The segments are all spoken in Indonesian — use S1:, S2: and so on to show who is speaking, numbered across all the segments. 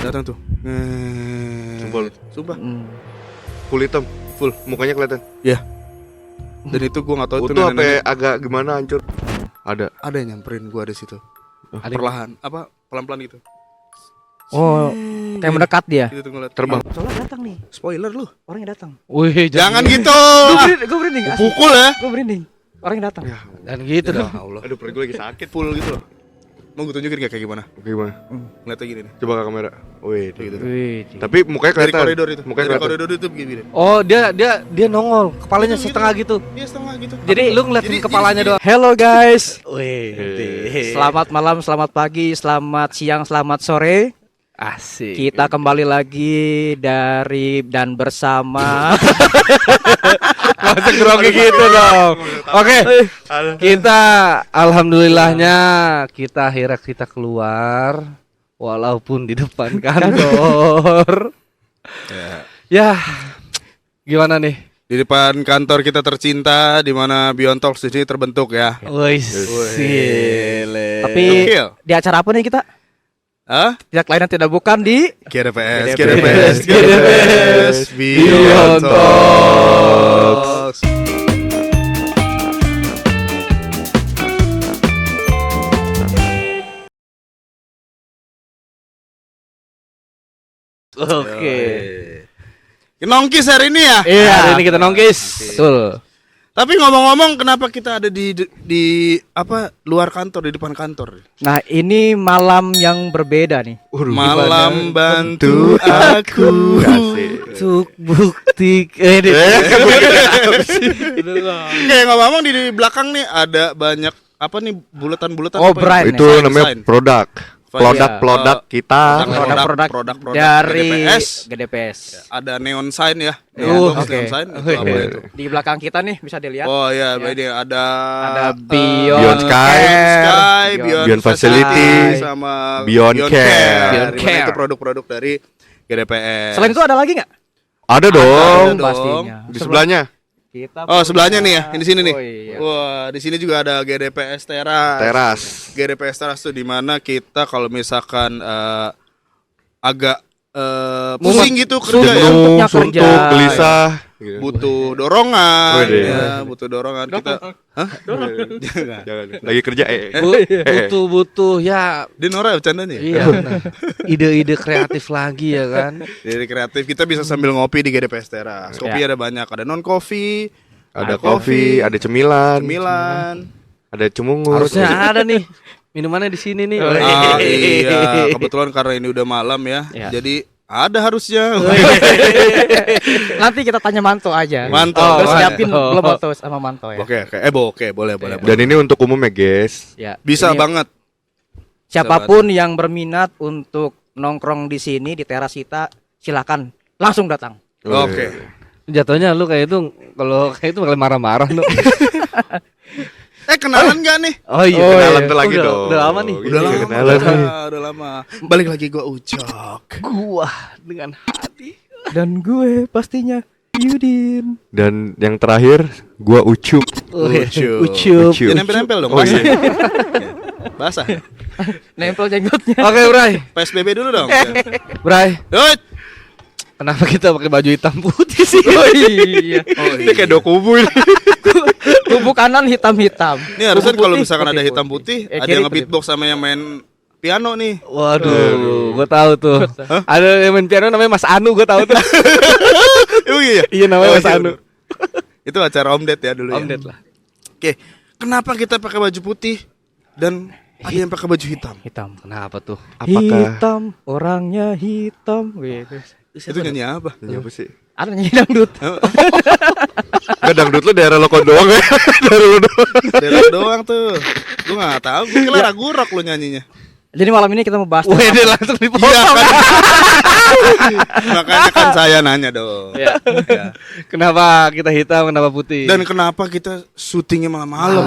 S1: Datang tuh. Sumpah.
S2: Full hitam, full mukanya kelihatan.
S1: Iya. Dan itu gue nggak tahu itu
S2: sampai agak gimana hancur. Ada
S1: yang nyamperin gue di situ. Perlahan, pelan-pelan gitu.
S3: Oh, kayak mendekat dia.
S1: Gitu ngeliat.
S2: terbang.
S3: Soalnya datang nih.
S1: Spoiler lu.
S3: Orangnya datang.
S4: Wih,
S1: Jangan gitu.
S3: Gue berinding.
S1: Pukul ya.
S3: Gue berinding. Orangnya datang.
S4: dan gitu
S1: Ya
S4: dong.
S1: Allah.
S2: Aduh perut gue lagi sakit.
S1: Full gitu loh. Mau gue tunjukin kayak gimana?
S2: Gimana?
S1: Ngeliatnya gini nih.
S2: Coba ke kamera. Wih,
S1: Gitu.
S4: Wih.
S2: tapi mukanya
S1: Dari
S2: kelihatan.
S1: koridor itu.
S2: Mukanya
S1: Dari
S2: kelihatan.
S1: koridor itu begini.
S4: Oh, dia nongol, kepalanya
S1: Gitu,
S4: setengah gitu.
S1: Iya setengah gitu.
S4: Jadi lu ngeliatin
S1: Jadi-
S4: kepalanya
S1: jadi-
S4: doang.
S3: Hello guys.
S4: Wih.
S3: Selamat malam, selamat pagi, selamat siang, selamat sore.
S4: Asik.
S3: Kita kembali lagi dari dan bersama
S4: Masuk grogi gitu dong. Oke. Kita alhamdulillahnya kita akhirnya kita keluar walaupun di depan kantor. Ya. Gimana nih?
S1: Di depan kantor kita tercinta di mana Beyond Talks di sini terbentuk ya.
S4: Wih, sile.
S3: tapi
S1: Gokil.
S3: di acara apa nih kita?
S1: Hah?
S3: Tidak lain dan tidak bukan di
S1: GDPS Beyond Talks.
S4: Oke.
S1: Nongkis hari ini ya.
S4: Iya, hari ini kita nongkis. Betul.
S1: Tapi ngomong-ngomong kenapa kita ada di luar kantor, di depan kantor?
S3: Nah, ini malam yang berbeda nih.
S1: Malam bantu aku.
S3: Untuk bukti
S1: Kayak ngomong di belakang nih ada banyak apa nih bulatan-bulatan
S3: Oh,
S1: apa ya?
S3: brand.
S2: Itu
S1: Sign,
S2: namanya
S1: sign.
S2: produk.
S1: Iya.
S2: Produk kita.
S3: produk
S1: dari
S3: dari
S1: GDPS.
S3: GDPS.
S1: Ada neon sign ya.
S3: Oke.
S1: Neon sign itu apa itu?
S3: Di belakang kita nih bisa dilihat.
S1: Oh iya, ini ada
S3: Beyond
S2: Sky,
S1: Beyond
S2: Beyond Facility,
S1: sama
S2: Beyond Care.
S3: Beyond
S1: Di mana
S3: Care.
S1: itu produk-produk dari GDPS.
S3: Selain itu ada lagi nggak?
S2: Ada dong.
S1: Ada dong.
S3: Pastinya.
S2: Di sebelahnya.
S3: Kita
S1: Oh, sebelahnya nih ya, di sini nih.
S3: Oh, iya.
S1: Wah, di sini juga ada GDPS Teras. GDPS Teras tuh di mana kita kalau misalkan agak pusing gitu kerja ya,
S3: Suntuknya kerja.
S2: Suntuk, gelisah.
S1: butuh dorongan,
S2: Wede.
S1: ya, butuh dorongan kita. Hah? Jangan.
S2: Jangan. Lagi kerja
S4: Butuh ya.
S1: Dia Nora bercandanya.
S4: Iya benar. Ide-ide kreatif lagi ya kan.
S1: Dari kreatif kita bisa sambil ngopi di GDPS Teras. Kopi ada banyak, ada non coffee,
S2: Ada kopi, ada cemilan, ada cemungur.
S4: Harusnya ada nih. Minumannya di sini nih.
S1: Ah, iya, kebetulan karena ini udah malam ya.
S3: Iya.
S1: Jadi ada harusnya.
S3: Nanti kita tanya Manto aja.
S1: Manto.
S3: Terus
S1: Oh,
S3: siapin
S4: oh.
S3: belum Manto sama Manto ya.
S1: Oke, boleh.
S2: Dan ini untuk umum ya, guys.
S3: Ya.
S1: Bisa
S3: Ini
S1: banget.
S3: Siapapun yang berminat untuk nongkrong di sini di teras kita, silakan langsung datang.
S1: Oke.
S4: Jatuhnya lu kayak itu kalau kayak itu bakal marah-marah lu.
S1: Kenalan gak nih?
S4: Oh iya.
S2: Kenalan tuh lagi
S4: Udah-
S2: dong.
S4: Udah lama nih.
S1: Udah lama.
S2: Kenalan nih.
S1: Udah lama. Balik lagi gua Ucok.
S4: Gua dengan hati.
S3: Dan gue pastinya Yudin.
S2: Dan yang terakhir, gua Ucup.
S1: Ucup.
S3: Ucup.
S1: Jangan nempel-nempel dong.
S2: Oh,
S1: Basah.
S2: iya.
S1: Basah.
S3: Nempel jenggotnya.
S4: Oke, Bray.
S1: PSBB dulu dong.
S4: Bray,
S1: Yut.
S4: kenapa kita pakai baju hitam putih sih?
S3: Oh iya.
S2: Ini kayak dua kubu ini.
S3: Kubu kanan hitam-hitam.
S1: Ini harusnya
S3: Kubu
S1: kalau
S3: putih,
S1: misalkan ada
S3: putih,
S1: hitam
S3: putih.
S1: putih, ada
S3: Kiri
S1: yang nge-beatbox sama yang main piano nih.
S4: Waduh, gua tahu tuh. Ada yang main piano namanya Mas Anu, gua tahu tuh.
S1: Oh iya.
S4: Iya, namanya Mas
S1: iya,
S4: Anu.
S1: bener. Itu acara Om Ded ya dulu ya.
S4: Om Ded lah.
S1: Oke, kenapa kita pakai baju putih dan ada yang pakai baju hitam?
S3: Hitam.
S4: Kenapa tuh?
S2: Apakah
S3: Hitam, orangnya hitam. Wih,
S1: Itu nyanyi apa?
S2: apa sih?
S3: ada nyanyi dangdut.
S2: Gak dangdut lu daerah lo doang ya. Daerah lo doang.
S1: Daerah doang tuh. Gue nggak tahu. Gue kira ragu rock lo nyanyinya.
S3: Jadi malam ini kita mau bahas
S4: Wih,
S3: tentang
S4: dia
S3: apa?
S4: langsung
S1: Iya
S4: dipotong.
S1: kan. Makanya kan saya nanya dong.
S4: Ya. Kenapa kita hitam, kenapa putih?
S1: Dan kenapa kita syutingnya malam-malam?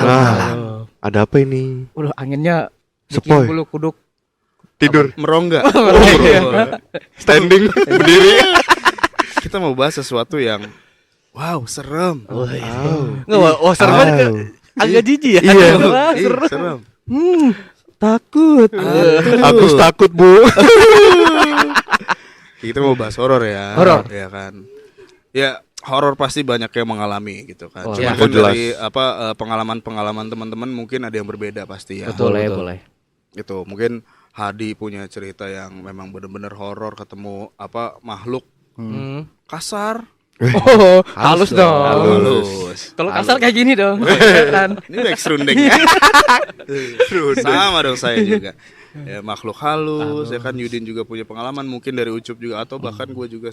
S2: Ada apa ini?
S3: Udah anginnya
S2: Sepoi.
S3: bikin bulu kuduk.
S2: Tidur.
S1: Merongga.
S2: Standing. Berdiri.
S1: Kita mau bahas sesuatu yang wow, serem.
S4: Nggak, serem banget. Agak jijik ya.
S2: Iya.
S4: Wah,
S1: Ih,
S4: serem.
S1: serem.
S3: Takut.
S2: Aku takut, Bu.
S1: Kita mau bahas horor ya.
S3: Horor.
S1: Ya kan. Ya, horor pasti banyak yang mengalami gitu kan.
S3: Oh,
S1: Cuma
S2: iya.
S1: kan
S2: Jelas.
S1: dari pengalaman-pengalaman teman-teman mungkin ada yang berbeda pasti ya.
S3: Boleh.
S1: Gitu. Mungkin Hadi punya cerita yang memang benar-benar horor, ketemu makhluk kasar.
S3: Oh, halus dong.
S1: Halus.
S3: Kalau kasar kayak gini dong. Kelihatan.
S1: Ini back serundeng ya. Sama dong saya juga. Ya, makhluk halus, ya kan Yudin juga punya pengalaman, mungkin dari Ucup juga atau bahkan gue juga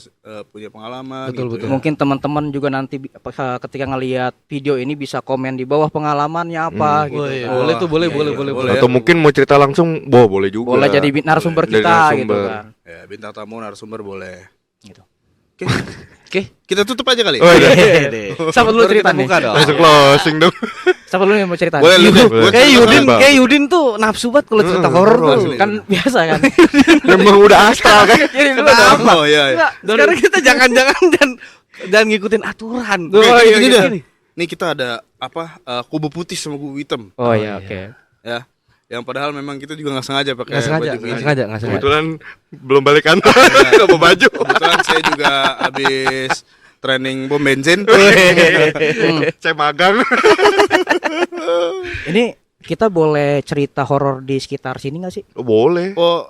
S1: punya pengalaman.
S4: Betul,
S1: gitu
S4: betul.
S1: ya.
S3: Mungkin teman-teman juga nanti ketika ngelihat video ini bisa komen di bawah pengalamannya apa gitu.
S4: Boleh,
S3: kan.
S4: boleh tuh, boleh.
S1: boleh.
S2: Atau mungkin mau cerita langsung, boleh juga.
S3: Boleh jadi narasumber
S2: Jadi
S3: kita
S2: narasumber.
S3: gitu kan.
S1: Ya, bintang tamu narasumber boleh.
S3: Gitu.
S1: Oke, kita tutup aja kali.
S2: Oh, iya.
S3: Siapa dulu cerita nih?
S4: Buka dong.
S2: Langsung closing dong.
S3: Siapa dulu yang mau cerita?
S1: Boleh lu deh. Gua
S4: Kayak
S1: cerita
S4: Yudin,
S1: sama Bang.
S4: kayak Yudin tuh nafsu banget kalau cerita horor tuh.
S1: asli.
S3: Kan biasa kan.
S2: Emang udah astral kan.
S3: Jadi dulu dong.
S1: Oh iya.
S4: Enggak, sekarang kita jangan ngikutin aturan.
S1: Oke,
S3: Oh, iya,
S1: gini
S3: gitu.
S1: dah. Nih kita ada kubu putih sama kubu hitam.
S3: Oh iya, oke.
S1: Ya. Yang padahal memang kita juga nggak sengaja pakai
S4: Nggak sengaja,
S1: baju
S4: nggak
S1: ini.
S4: sengaja.
S2: Kebetulan belum balik kantor. Enggak mau baju.
S1: Kebetulan saya juga habis training bom bensin.
S2: Saya magang.
S3: Ini kita boleh cerita horor di sekitar sini nggak sih?
S2: Boleh.
S1: Oh,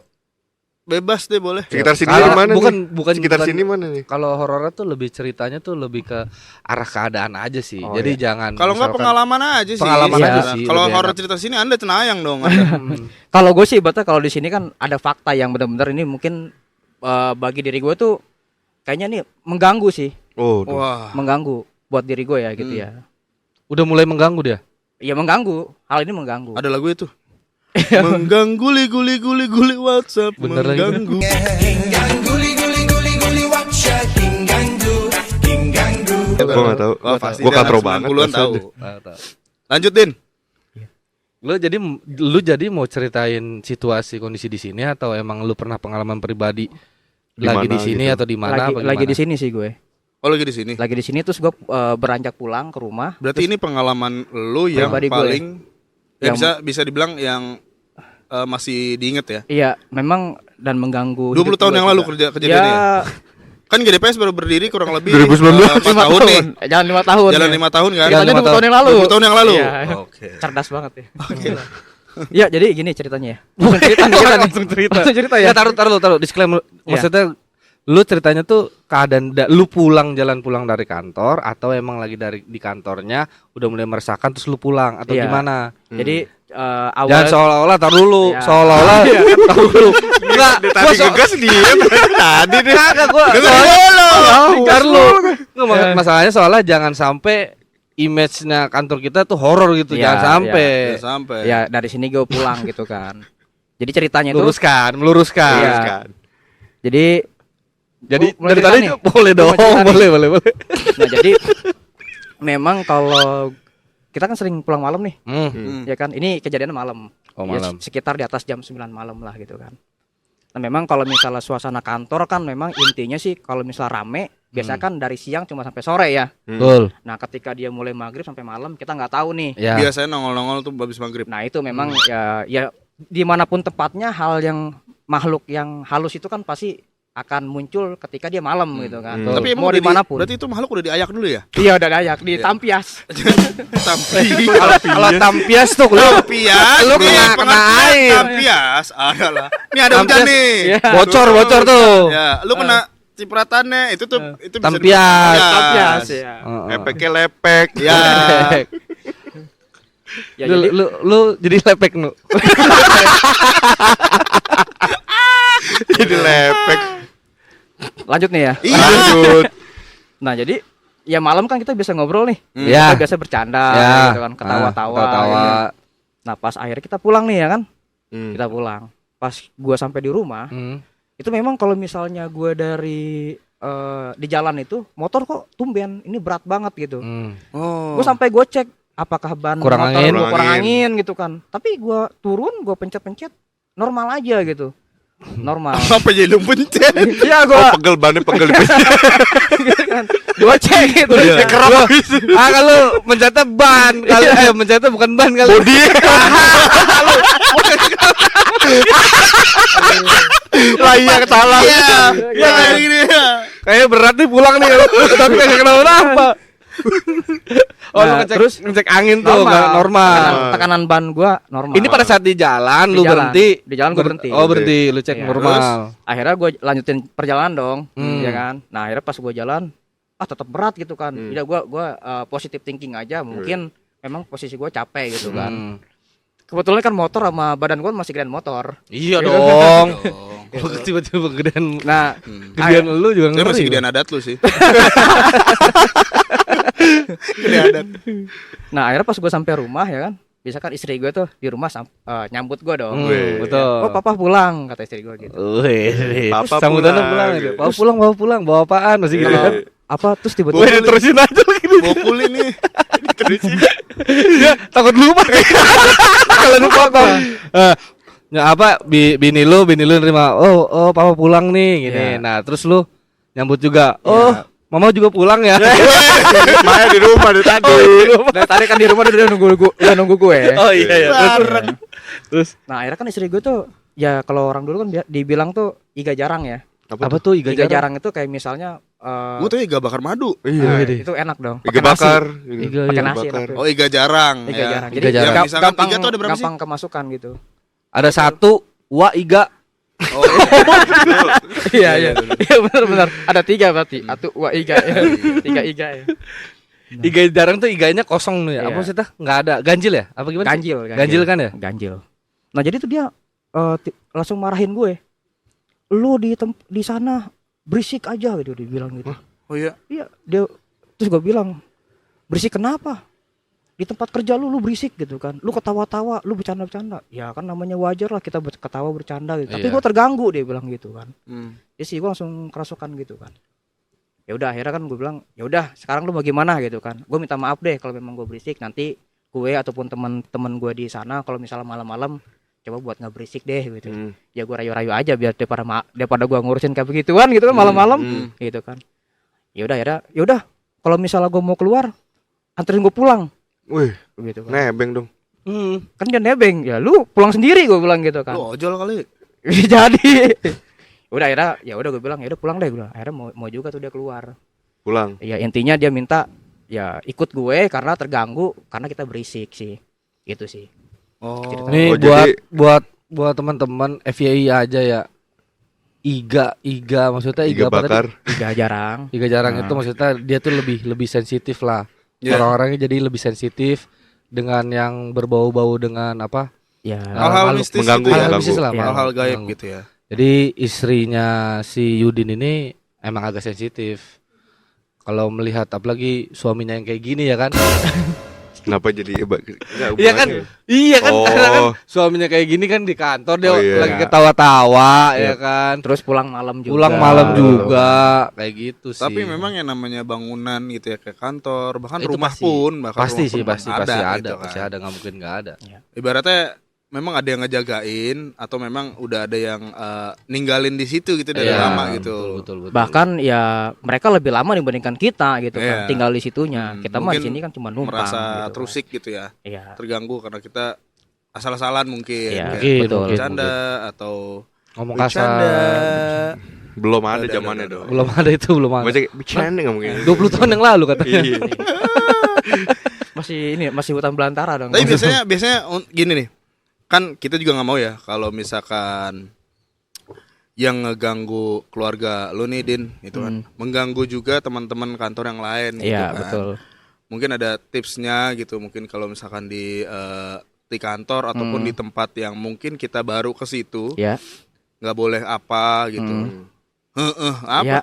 S1: bebas deh boleh.
S2: Sekitar sini
S4: Kalau-
S2: mana
S4: bukan
S2: Sekitar
S4: bukan-
S2: sini mana nih?
S4: Kalau horornya tuh lebih ceritanya tuh lebih ke arah keadaan aja sih.
S3: Oh,
S4: Jadi
S3: iya.
S4: jangan
S1: Kalau nggak
S4: misalkan-
S1: pengalaman aja sih.
S4: Pengalaman
S3: aja
S1: Iya.
S4: sih,
S1: Kalau
S4: lebih
S1: horor
S4: enak.
S1: cerita sini Anda tenayang dong. Anda.
S3: Kalau gue sih betul kalau di sini kan ada fakta yang benar-benar ini mungkin bagi diri gue tuh kayaknya nih mengganggu sih,
S2: Oh,
S1: Wah.
S3: mengganggu buat diri gue ya gitu ya.
S4: Udah mulai mengganggu dia.
S3: Iya mengganggu, hal ini mengganggu.
S1: Ada lagu itu. Mengganggu guli WhatsApp
S4: Bener lagi.
S1: mengganggu.
S2: Gua nggak tahu.
S1: Wah, pasti
S2: Gua
S1: dia
S2: katro
S1: anak
S2: banget.
S1: 90-an tahu.
S2: rasanya.
S1: Lanjut Din.
S4: Lu jadi mau ceritain situasi kondisi di sini atau emang lu pernah pengalaman pribadi
S2: Di
S4: lagi
S2: mana
S4: di sini
S2: gitu?
S4: atau di mana?
S3: Lagi di sini sih gue.
S1: Oh lagi di sini.
S3: Lagi di sini terus gue beranjak pulang ke rumah.
S1: Berarti ini pengalaman lu yang
S3: Pribadi gue.
S1: paling ya
S3: Yang-
S1: bisa dibilang yang masih diinget ya.
S3: Iya, memang dan mengganggu.
S1: 20
S3: hidup
S1: tahun
S3: gue
S1: yang lalu
S3: juga.
S1: kejadiannya ya.
S3: Ya,
S1: Kan GDPS baru berdiri kurang lebih
S2: 2019.
S1: 4 tahun nih.
S3: Jalan 5 tahun.
S1: Jalan
S3: ya.
S1: 5 tahun kan.
S3: Ceritanya 20 tahun yang lalu.
S1: 20 tahun yang lalu.
S3: Iya.
S1: Oke.
S3: Cerdas banget ya. Iya, jadi gini ceritanya ya. Langsung cerita nih kita nih.
S4: Langsung cerita.
S3: Langsung cerita ya.
S4: Ya taruh disclaimer. Maksudnya lu ceritanya tuh keadaan lu jalan pulang dari kantor atau emang lagi di kantornya udah mulai meresahkan terus lu pulang atau
S3: Iya.
S4: gimana?
S3: Jadi
S4: Jangan
S3: awal
S4: seolah-olah taruh dulu,
S3: Iya.
S4: seolah-olah taruh dulu. Enggak,
S2: Tadi gegas diem. Tadi deh.
S4: Kagak gua Bentar lu. Nggak, masalahnya soalnya jangan sampai image-nya kantor kita tuh horor gitu,
S3: Iya,
S4: jangan sampai.
S1: Ya, sampai.
S3: ya dari sini gue pulang gitu kan. Jadi ceritanya itu
S4: Meluruskan.
S3: Iya. Jadi
S4: Jadi
S3: mulai
S4: dari
S3: cerita
S4: tadi
S3: nih.
S4: boleh dong,
S3: Mulai cerita nih.
S4: boleh.
S3: nah jadi memang kalau kita kan sering pulang malam nih, ya kan. Ini kejadian malam.
S4: Oh,
S3: Ya,
S4: malam.
S3: sekitar di atas jam 9 malam lah gitu kan. Nah memang kalau misalnya suasana kantor kan memang intinya sih kalau misalnya rame biasa kan dari siang cuma sampai sore ya.
S4: Betul.
S3: Nah ketika dia mulai maghrib sampai malam kita nggak tahu nih.
S4: Ya.
S1: Biasanya nongol-nongol tuh habis maghrib.
S3: Nah itu memang ya dimanapun tepatnya hal yang makhluk yang halus itu kan pasti akan muncul ketika dia malam gitu kan.
S1: Tapi
S3: mau
S1: emang udah
S3: dimanapun.
S1: berarti itu makhluk udah diayak dulu ya?
S3: Iya udah dayak di tampias.
S4: Kalau tampias tuh lu
S1: Tampias.
S4: Lu
S1: nih,
S4: kena
S1: pengertian
S4: air.
S1: Tampias. Adalah. Ini ada hujan
S4: Tampias.
S1: nih.
S3: Iya.
S4: bocor tuh.
S1: Ya, lu kena cipratannya itu tuh itu bisa
S4: Tampias.
S1: dibilang
S3: Tampias ya.
S2: Lepeknya lepek.
S1: Ya.
S3: Ya,
S4: lu,
S3: jadi
S4: lu jadi lepek nu.
S2: Jadi lepek.
S3: lanjut nih ya.
S2: Lanjut.
S3: Nah jadi ya malam kan kita biasa ngobrol nih.
S4: Ya.
S3: Kita biasa bercanda
S4: Ya.
S3: gitu kan, ketawa-tawa.
S4: Ketawa.
S3: gitu. Nah pas akhirnya kita pulang nih ya kan.
S2: Hmm.
S3: Kita pulang. Pas gua sampai di rumah, itu memang kalau misalnya gua dari di jalan itu motor kok tumben ini berat banget gitu.
S1: Oh.
S3: Gue sampai gue cek apakah ban
S4: Kurang
S3: motor
S4: angin.
S3: gua kurang angin gitu kan. Tapi gue turun, gue pencet-pencet normal aja gitu. Normal.
S1: Apa jadi lu pencet?
S3: Iya gue
S2: Oh, pegel bannya pegel.
S3: gue cek gitu.
S4: Kalau mencetnya ban, kalau mencetnya bukan ban kali. Body.
S2: Lah iya salah.
S1: Ya kayak gini ya.
S4: Kayak berat nih pulang nih. Tapi kagak kenapa-napa. Oh,
S3: Nah,
S4: lu
S3: terus
S4: ngecek angin tuh nggak normal.
S3: Tekanan ban gua normal.
S4: Ini pada saat di jalan
S3: Di
S4: lu
S3: jalan.
S4: berhenti.
S3: Di jalan gua berhenti.
S4: Oh, berhenti, lu cek
S3: Iya.
S4: normal.
S3: Akhirnya gue lanjutin perjalanan dong,
S4: Hmm.
S3: ya kan. Nah akhirnya pas gue jalan, tetap berat gitu kan. Ya gue positive thinking aja, mungkin memang posisi gue capek gitu kan.
S4: Hmm.
S3: Kebetulan kan motor sama badan gue masih gedean motor.
S4: Iya dong.
S1: Oh.
S4: Lu tiba-tiba gedean
S3: Nah
S4: gedean lu juga
S1: Dia
S4: ngeri.
S1: masih gedean adat lu sih. Gedean adat.
S3: nah akhirnya pas gue sampai rumah ya kan, biasa kan istri gue tuh di rumah nyambut gue dong.
S4: Betul.
S3: Oh papa pulang kata istri gue gitu.
S4: Wih,
S2: Papa
S4: sambutannya
S2: pulang,
S4: pulang
S2: gitu.
S4: gitu. Bawa pulang, bawa apaan masih gitu kan.
S3: Apa terus
S4: Wih,
S3: tiba-tiba
S4: terusin aja lagi.
S1: Bokul ini.
S4: Ya, takut lupa. Kalau lupa kok. Ya apa bini lu nerima. Oh, papa pulang nih gini.
S3: Iya.
S4: Nah, terus lu nyambut juga. Oh, mama juga pulang ya.
S2: Maya di rumah dari tadi.
S3: dari tadi kan di rumah udah nunggu gue.
S4: Oh iya ya. Terus
S3: Nah akhirnya kan istri gue tuh ya kalau orang dulu kan dibilang tuh iga jarang ya.
S4: apa tuh iga
S3: Iga
S4: jarang?
S3: jarang itu kayak misalnya
S1: Gue tuh iga bakar madu.
S2: Iya.
S3: itu enak dong.
S2: Iga
S3: Pakai nasi.
S2: bakar.
S4: Iga
S3: Pakai
S4: iya.
S3: nasi
S2: bakar.
S3: enak tuh.
S1: Oh iga jarang.
S3: Iga
S1: ya.
S3: jarang.
S4: Iga
S3: Jadi
S4: jarang.
S1: Ya, misalkan
S3: gampang
S1: iga tuh ada berapa sih?
S3: gampang kemasukan gitu.
S4: Ada satu wa iga.
S1: Oh,
S3: Iya iya. Iya benar. Ada 3 berarti. Atu wa iga ya. 3 iga ya.
S4: Iga jarang tuh iganya kosong nih ya.
S3: Iya.
S4: Apa maksudnya? Enggak ada. Ganjil ya? Apa gimana? sih?
S3: Ganjil.
S4: Ganjil kan ya?
S3: Ganjil. Nah jadi tuh dia langsung marahin gue. Lu di sana berisik aja gitu dia bilang gitu.
S1: oh iya.
S3: Iya, dia terus gue bilang, "Berisik kenapa? Di tempat kerja lu berisik gitu kan. Lu ketawa-tawa, lu bercanda-bercanda. Ya kan namanya wajar lah kita ketawa bercanda gitu. Tapi
S4: Iya.
S3: gue terganggu," dia bilang gitu kan.
S1: Hmm.
S3: Ya sih gue langsung kerasukan gitu kan. Ya udah akhirnya kan gue bilang, "Ya udah, sekarang lu mau gimana?" gitu kan. Gue minta maaf deh kalau memang gue berisik. Nanti gue ataupun teman-teman gue di sana kalau misalnya malam-malam coba buat nggak berisik deh gitu. Ya gue rayu-rayu aja biar daripada gue ngurusin kayak begituan gitu kan malam-malam gitu kan. Ya udah kalau misalnya gue mau keluar anterin gue pulang
S2: Wih,
S3: gitu kan.
S2: nebeng dong.
S3: Kan dia nebeng, ya lu pulang sendiri gue bilang gitu kan.
S1: Lu ojol kali.
S3: Jadi udah akhirnya ya udah gue bilang ya udah pulang deh gue bilang. Akhirnya mau juga tuh dia keluar.
S2: Pulang.
S3: Ya intinya dia minta ya ikut gue karena terganggu karena kita berisik sih. Gitu sih.
S1: Oh.
S4: Nih
S2: Oh, jadi-
S4: buat teman-teman FYI aja ya. Iga maksudnya
S2: Iga
S4: apa tadi?
S2: bakar.
S3: Iga jarang.
S4: Iga jarang
S3: Nah.
S4: itu maksudnya dia tuh lebih sensitif lah.
S1: Ya.
S4: Orang-orangnya jadi lebih sensitif dengan yang berbau-bau dengan apa?
S3: Ya.
S1: Hal-hal
S4: Malu-
S1: mistis
S2: mengganggu,
S1: gitu ya.
S4: Hal-hal mistis lah,
S3: Iya.
S1: Hal-hal gaib
S4: mengganggu.
S1: gitu ya.
S4: Jadi istrinya si Yudin ini emang agak sensitif. Kalau melihat apalagi suaminya yang kayak gini ya kan?
S2: Kenapa jadi
S4: Iya kan? Iya kan
S2: Oh.
S4: karena kan suaminya kayak gini kan di kantor dia
S2: Oh, iya.
S4: lagi ketawa-tawa ya kan.
S3: Terus pulang malam juga.
S4: Pulang malam juga kayak gitu sih.
S1: Tapi memang yang namanya bangunan gitu ya kayak kantor bahkan
S4: Itu
S1: rumah
S4: pasti.
S1: pun bahkan
S4: pasti
S1: rumah
S4: sih
S1: pun
S4: pasti ada,
S1: gitu kan.
S4: pasti ada nggak mungkin nggak ada.
S1: Ibaratnya memang ada yang ngejagain atau memang udah ada yang ninggalin di situ gitu dari
S4: Iya,
S1: lama gitu.
S4: Betul.
S3: Bahkan ya mereka lebih lama dibandingkan kita gitu kan.
S1: Iya.
S3: Tinggal di situnya. Kita mah di
S1: Mungkin
S3: sini kan cuma numpang
S1: merasa
S3: gitu kan.
S1: terusik gitu ya.
S3: Iya.
S1: Terganggu karena kita asal-asalan mungkin.
S3: Iya,
S1: kayak
S4: mungkin,
S3: betul.
S1: bercanda atau
S4: Ngomong
S1: bercanda.
S4: kasar.
S2: Belum ada
S1: Ada,
S2: zamannya
S1: ada.
S2: dong.
S4: Belum ada itu, belum ada.
S2: Masih bercanda nggak mungkin.
S4: 20 tahun yang lalu katanya.
S2: Iya.
S3: Masih hutan belantara dong.
S1: Tapi biasanya gini nih. Kan kita juga nggak mau ya kalau misalkan yang ngeganggu keluarga lu nih Din itu kan mengganggu juga teman-teman kantor yang lain gitu
S3: Iya,
S1: kan.
S3: betul.
S1: Mungkin ada tipsnya gitu mungkin kalau misalkan di kantor ataupun di tempat yang mungkin kita baru ke situ
S3: Ya.
S1: nggak boleh apa gitu. Apa?
S3: Ya.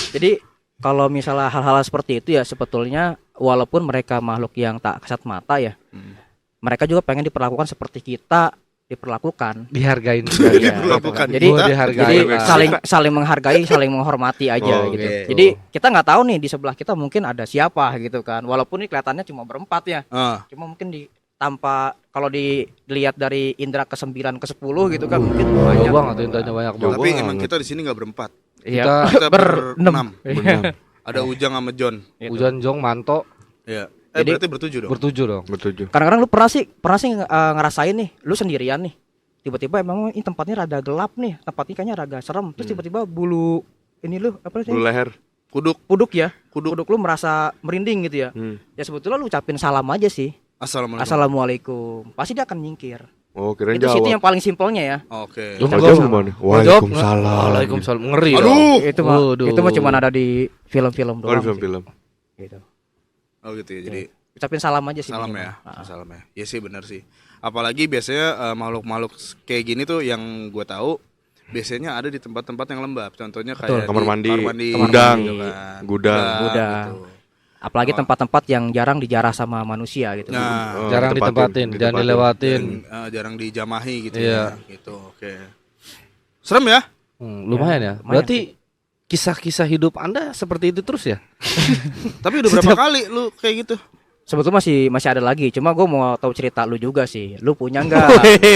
S3: Jadi kalau misalnya hal-hal seperti itu ya sebetulnya walaupun mereka makhluk yang tak kasat mata ya. Mereka juga pengen diperlakukan seperti kita diperlakukan.
S4: Dihargain.
S3: Iya,
S1: Diperlakukan
S3: gitu kan. Jadi
S1: kita.
S4: dihargai.
S3: jadi saling menghargai, saling menghormati aja
S2: Oh,
S3: gitu.
S1: oke.
S3: Jadi kita nggak tahu nih di sebelah kita mungkin ada siapa gitu kan. Walaupun ini kelihatannya cuma berempat ya. Cuma mungkin tanpa kalau dilihat dari indera ke-9 ke-10 gitu kan mungkin
S4: Banyak
S3: banyak.
S4: banget intanya banyak banget.
S1: Tapi emang kita di sini nggak berempat.
S3: Iya,
S1: Kita
S3: berenam.
S1: berenam. Ada Ujang sama John.
S3: Gitu.
S4: Ujan Jong Manto
S1: Iya.
S3: Jadi-
S1: Berarti bertujuh dong.
S4: bertujuh dong.
S2: Bertujuh.
S3: Kadang-kadang lu pernah sih ngerasain nih, lu sendirian nih tiba-tiba emang ini tempatnya rada gelap nih, tempatnya kayaknya rada serem. Terus tiba-tiba bulu ini lu apa sih?
S2: Bulu leher.
S3: Kuduk lu merasa merinding gitu ya. Ya sebetulnya lu ucapin salam aja sih. Assalamualaikum. Pasti dia akan nyingkir.
S2: Oh, kirain
S3: Itu situ
S2: jawab.
S3: yang paling simpelnya ya.
S1: Oke.
S2: Lu
S4: Kita
S2: kalau jawab
S4: jawab.
S2: gimana? Waalaikumsalam.
S4: Waalaikumsalam. Ngeri.
S1: Aduh.
S3: Itu mah cuma ada di film-film
S2: Oh,
S3: doang.
S2: di film-film.
S3: Sih, gitu.
S1: Oh gitu ya. Jadi
S3: Ucapin salam aja sih.
S1: salam
S3: minimal.
S1: ya. Salam ya. Iya sih benar sih. Apalagi biasanya makhluk-makhluk kayak gini tuh yang gue tahu biasanya ada di tempat-tempat yang lembab. Contohnya kayak
S2: Kamar
S1: di
S2: mandi,
S1: gudang,
S2: gudang.
S1: gitu.
S3: Apalagi tempat-tempat yang jarang dijarah sama manusia gitu.
S1: Nah,
S4: Jarang ditempatin, jangan dilewatin.
S1: jarang dijamahi gitu
S4: Iya.
S1: ya. Gitu. Oke. Serem ya?
S4: Lumayan ya.
S3: lumayan
S4: Berarti kisah-kisah hidup Anda seperti itu terus ya?
S1: Tapi udah berapa kali lu kayak gitu?
S3: Sebetulnya masih ada lagi. Cuma gue mau tahu cerita lu juga sih. Lu punya nggak?